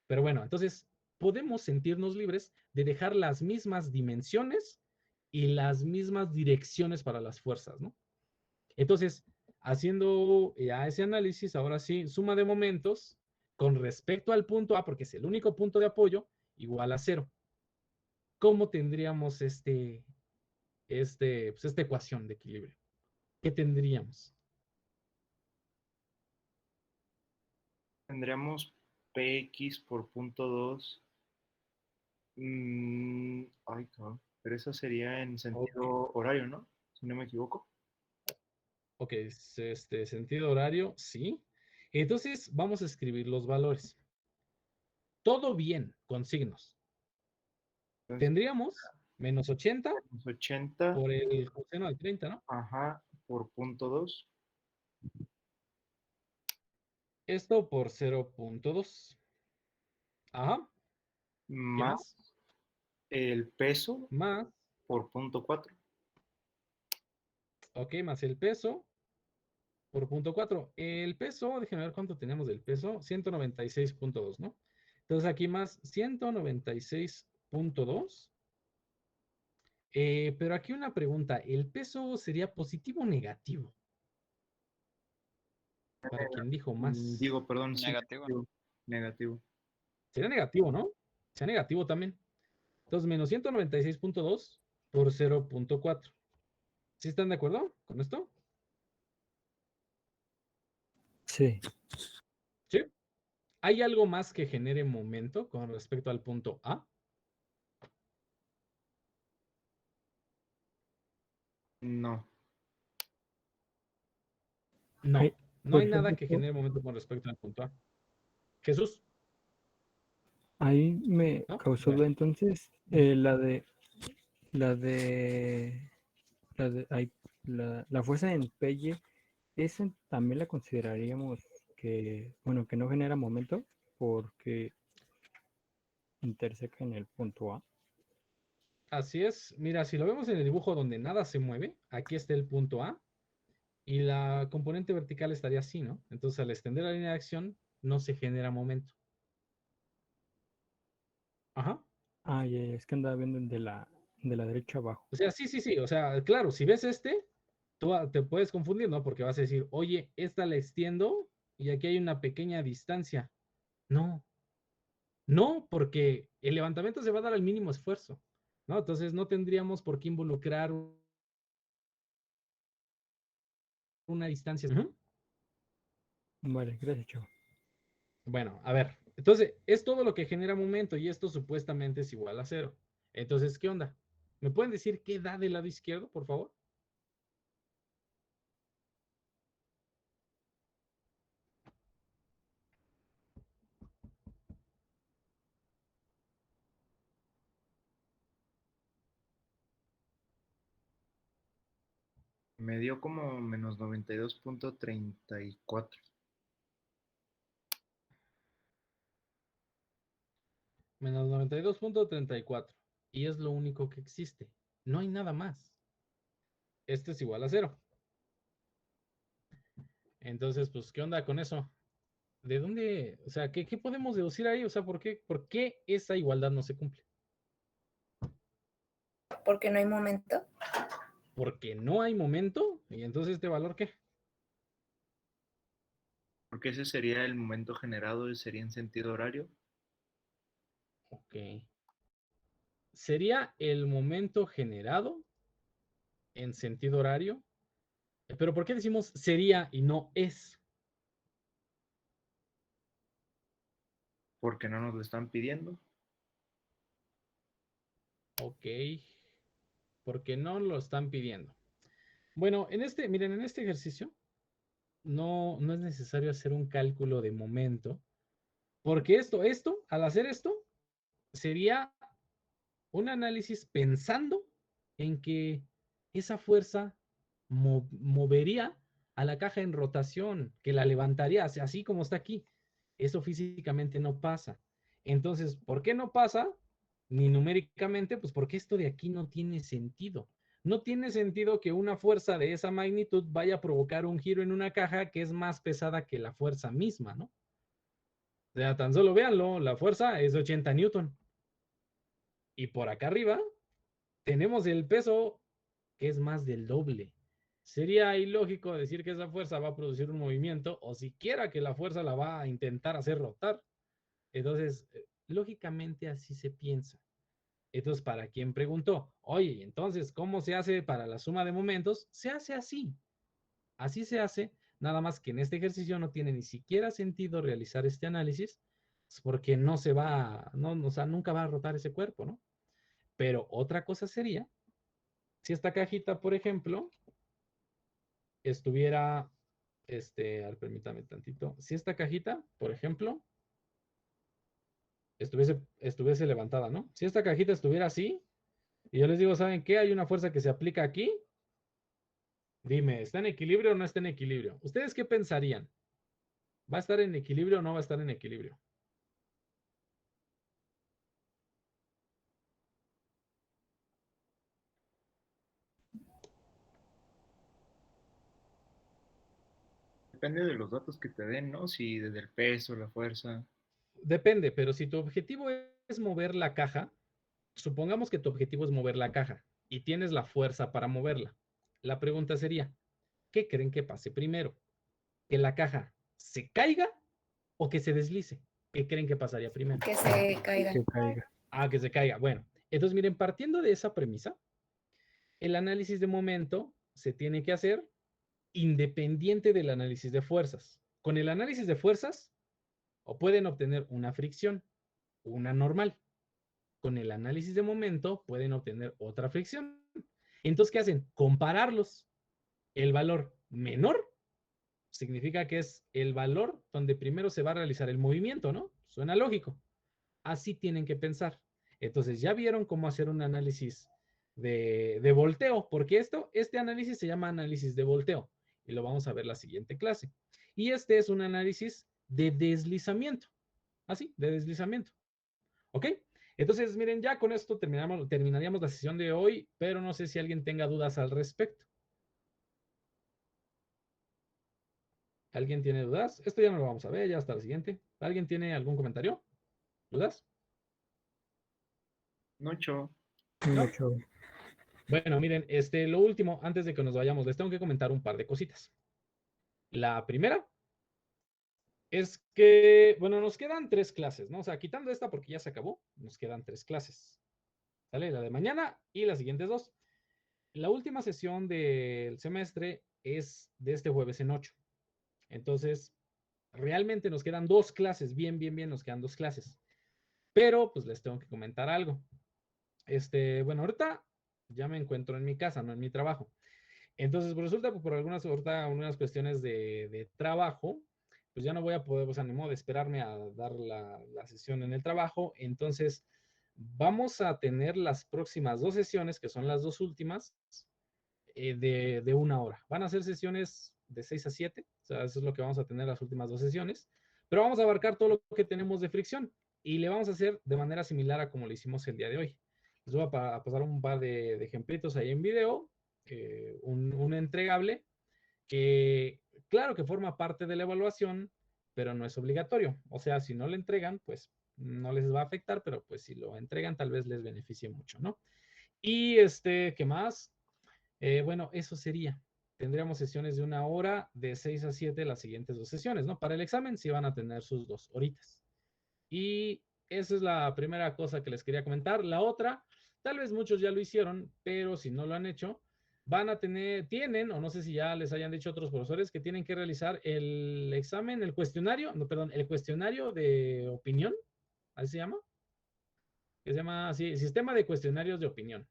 [SPEAKER 1] Pero bueno, entonces podemos sentirnos libres de dejar las mismas dimensiones y las mismas direcciones para las fuerzas, ¿no? Entonces, haciendo ya ese análisis, ahora sí, suma de momentos con respecto al punto A, porque es el único punto de apoyo, igual a 0. ¿Cómo tendríamos pues esta ecuación de equilibrio? ¿Qué tendríamos?
[SPEAKER 2] Tendríamos PX por punto 2. Ay, cabrón. Pero eso sería en sentido horario, ¿no? Si no me equivoco.
[SPEAKER 1] Ok, sentido horario, sí. Entonces, vamos a escribir los valores. Todo bien, con signos.
[SPEAKER 2] Entonces,
[SPEAKER 1] Tendríamos Menos 80
[SPEAKER 2] Menos 80,
[SPEAKER 1] por el coseno de 30, ¿no?
[SPEAKER 2] ajá, por punto 2,
[SPEAKER 1] Esto por 0.2. Ajá. ¿Qué
[SPEAKER 2] más
[SPEAKER 1] más?
[SPEAKER 2] el peso
[SPEAKER 1] Más,
[SPEAKER 2] por punto 4.
[SPEAKER 1] ok, más el peso por punto 4. El peso, déjenme ver cuánto teníamos del peso. 196.2, ¿no? Entonces aquí más 196.2. Pero aquí una pregunta. ¿El peso sería positivo o negativo? Para quien dijo más.
[SPEAKER 2] Digo, perdón, sí,
[SPEAKER 10] Negativo, ¿no?
[SPEAKER 2] negativo.
[SPEAKER 1] Sería negativo, ¿no? Sería negativo también. Entonces, menos 196.2 por 0.4. ¿Sí están de acuerdo con esto?
[SPEAKER 5] Sí.
[SPEAKER 1] Sí. ¿Hay algo más que genere momento con respecto al punto A?
[SPEAKER 2] No.
[SPEAKER 1] No.
[SPEAKER 5] Ay,
[SPEAKER 1] No
[SPEAKER 5] por
[SPEAKER 1] hay nada que
[SPEAKER 5] ejemplo,
[SPEAKER 1] genere momento con respecto al punto A. Jesús,
[SPEAKER 5] ahí me
[SPEAKER 1] ¿no?
[SPEAKER 5] causó
[SPEAKER 1] Bueno,
[SPEAKER 5] duda entonces la de, ay, la fuerza en Pelle, esa también la consideraríamos que, bueno, que no genera momento porque interseca en el punto A.
[SPEAKER 1] así es. Mira, si lo vemos en el dibujo donde nada se mueve, aquí está el punto A y la componente vertical estaría así, ¿no? Entonces, al extender la línea de acción, no se genera momento. Ajá.
[SPEAKER 5] Ah, ya, ya, es que andaba viendo el de la derecha abajo.
[SPEAKER 1] O sea, sí, sí, sí. O sea, claro, si ves este, tú te puedes confundir, ¿no? Porque vas a decir, oye, esta la extiendo y aquí hay una pequeña distancia. No, no, porque el levantamiento se va a dar al mínimo esfuerzo, ¿no? Entonces no tendríamos por qué involucrar una distancia. Ujú.
[SPEAKER 5] Vale, gracias, chavo.
[SPEAKER 1] Bueno, a ver, entonces es todo lo que genera momento y esto supuestamente es igual a cero. Entonces, ¿qué onda? ¿Me pueden decir qué da del lado izquierdo, por favor?
[SPEAKER 2] Me dio como menos 92.34.
[SPEAKER 1] Menos 92.34. Y es lo único que existe. No hay nada más. Esto es igual a cero. Entonces, pues, ¿qué onda con eso? ¿De dónde? O sea, ¿qué podemos deducir ahí? O sea, por qué esa igualdad no se cumple?
[SPEAKER 4] Porque no hay momento.
[SPEAKER 1] Porque no hay momento. ¿Y entonces este valor qué?
[SPEAKER 2] Porque ese sería el momento generado y sería en sentido horario.
[SPEAKER 1] Ok. Sería el momento generado en sentido horario. Pero ¿por qué decimos sería y no es?
[SPEAKER 2] Porque no nos lo están pidiendo.
[SPEAKER 1] Ok. Porque no lo están pidiendo. Bueno, miren, en este ejercicio no es necesario hacer un cálculo de momento. Porque al hacer esto, sería un análisis pensando en que esa fuerza movería a la caja en rotación, que la levantaría así como está aquí. Eso físicamente no pasa. Entonces, ¿por qué no pasa? Ni numéricamente, pues porque esto de aquí no tiene sentido. No tiene sentido que una fuerza de esa magnitud vaya a provocar un giro en una caja que es más pesada que la fuerza misma, ¿no? O sea, tan solo véanlo, la fuerza es de 80 newton. Y por acá arriba tenemos el peso que es más del doble. Sería ilógico decir que esa fuerza va a producir un movimiento o siquiera que la fuerza la va a intentar hacer rotar. Entonces, lógicamente así se piensa. Entonces, para quien preguntó, oye, entonces, ¿cómo se hace para la suma de momentos? Se hace así. Así se hace, nada más que en este ejercicio no tiene ni siquiera sentido realizar este análisis, porque no se va, no, o sea, nunca va a rotar ese cuerpo, ¿no? Pero otra cosa sería si esta cajita, por ejemplo, estuviera, a ver, permítame tantito, si esta cajita, por ejemplo, estuviese levantada, ¿no? Si esta cajita estuviera así Y yo les digo, ¿saben qué? Hay una fuerza que se aplica aquí. Dime, ¿está en equilibrio o no está en equilibrio? ¿Ustedes qué pensarían? ¿Va a estar en equilibrio o no va a estar en equilibrio?
[SPEAKER 2] Depende de los datos que te den, ¿no? Si desde el peso, la fuerza.
[SPEAKER 1] Depende, pero si tu objetivo es mover la caja, supongamos que tu objetivo es mover la caja y tienes la fuerza para moverla. La pregunta sería, ¿qué creen que pase primero? ¿Que la caja se caiga o que se deslice? ¿Qué creen que pasaría primero?
[SPEAKER 4] Que se caiga.
[SPEAKER 5] Que caiga.
[SPEAKER 1] Ah, que se caiga. Bueno, entonces miren, partiendo de esa premisa, el análisis de momento se tiene que hacer independiente del análisis de fuerzas. Con el análisis de fuerzas, o pueden obtener una fricción, una normal. Con el análisis de momento, pueden obtener otra fricción. Entonces, ¿qué hacen? Compararlos. El valor menor significa que es el valor donde primero se va a realizar el movimiento, ¿no? Suena lógico. Así tienen que pensar. Entonces, ya vieron cómo hacer un análisis de volteo, porque este análisis se llama análisis de volteo y lo vamos a ver la siguiente clase. Y este es un análisis de deslizamiento, así, de deslizamiento. ¿Ok? Entonces, miren, ya con esto terminaríamos la sesión de hoy, pero no sé si alguien tenga dudas al respecto. ¿Alguien tiene dudas? Esto ya no lo vamos a ver, ya hasta la siguiente. ¿Alguien tiene algún comentario? ¿Dudas?
[SPEAKER 2] Mucho.
[SPEAKER 1] ¿No?
[SPEAKER 5] Mucho.
[SPEAKER 1] Bueno, miren, lo último, antes de que nos vayamos, les tengo que comentar un par de cositas. La primera es que, bueno, nos quedan 3 clases, ¿no? O sea, quitando esta porque ya se acabó, nos quedan 3 clases. ¿Sale? La de mañana y las siguientes 2. La última sesión del semestre es de este jueves en 8. Entonces, realmente nos quedan 2 clases, bien, nos quedan 2 clases. Pero, pues les tengo que comentar algo. Bueno, ahorita ya me encuentro en mi casa, no en mi trabajo. Entonces, pues resulta que por algunas cuestiones de trabajo, pues ya no voy a poder, pues ni modo de esperarme a dar la sesión en el trabajo. Entonces, vamos a tener las próximas 2 sesiones, que son las 2 últimas, de 1 hora. Van a ser sesiones de 6 a 7, o sea, eso es lo que vamos a tener las últimas 2 sesiones, pero vamos a abarcar todo lo que tenemos de fricción y le vamos a hacer de manera similar a como lo hicimos el día de hoy. Les voy a pasar un par de ejemplitos ahí en video, un entregable que, claro que forma parte de la evaluación, pero no es obligatorio. O sea, si no lo entregan, pues no les va a afectar, pero pues si lo entregan, tal vez les beneficie mucho, ¿no? Y ¿qué más? Bueno, eso sería. Tendríamos sesiones de 1 hora, de 6 a 7 las siguientes 2 sesiones, ¿no? Para el examen sí van a tener sus 2 horitas. Y esa es la primera cosa que les quería comentar. La otra, tal vez muchos ya lo hicieron, pero si no lo han hecho, tienen, o no sé si ya les hayan dicho otros profesores, que tienen que realizar el examen, el cuestionario de opinión, así se llama, que se llama así, sistema de cuestionarios de opinión.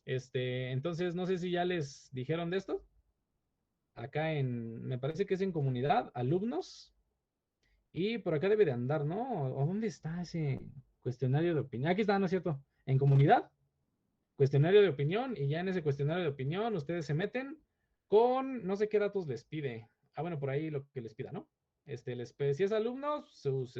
[SPEAKER 1] Entonces, no sé si ya les dijeron de esto. Acá me parece que es en comunidad, alumnos, y por acá debe de andar, ¿no? ¿O dónde está ese cuestionario de opinión? Aquí está, ¿no es cierto? En comunidad, cuestionario de opinión, y ya en ese cuestionario de opinión ustedes se meten con, no sé qué datos les pide. Ah, bueno, por ahí lo que les pida, ¿no? Si es alumno, sus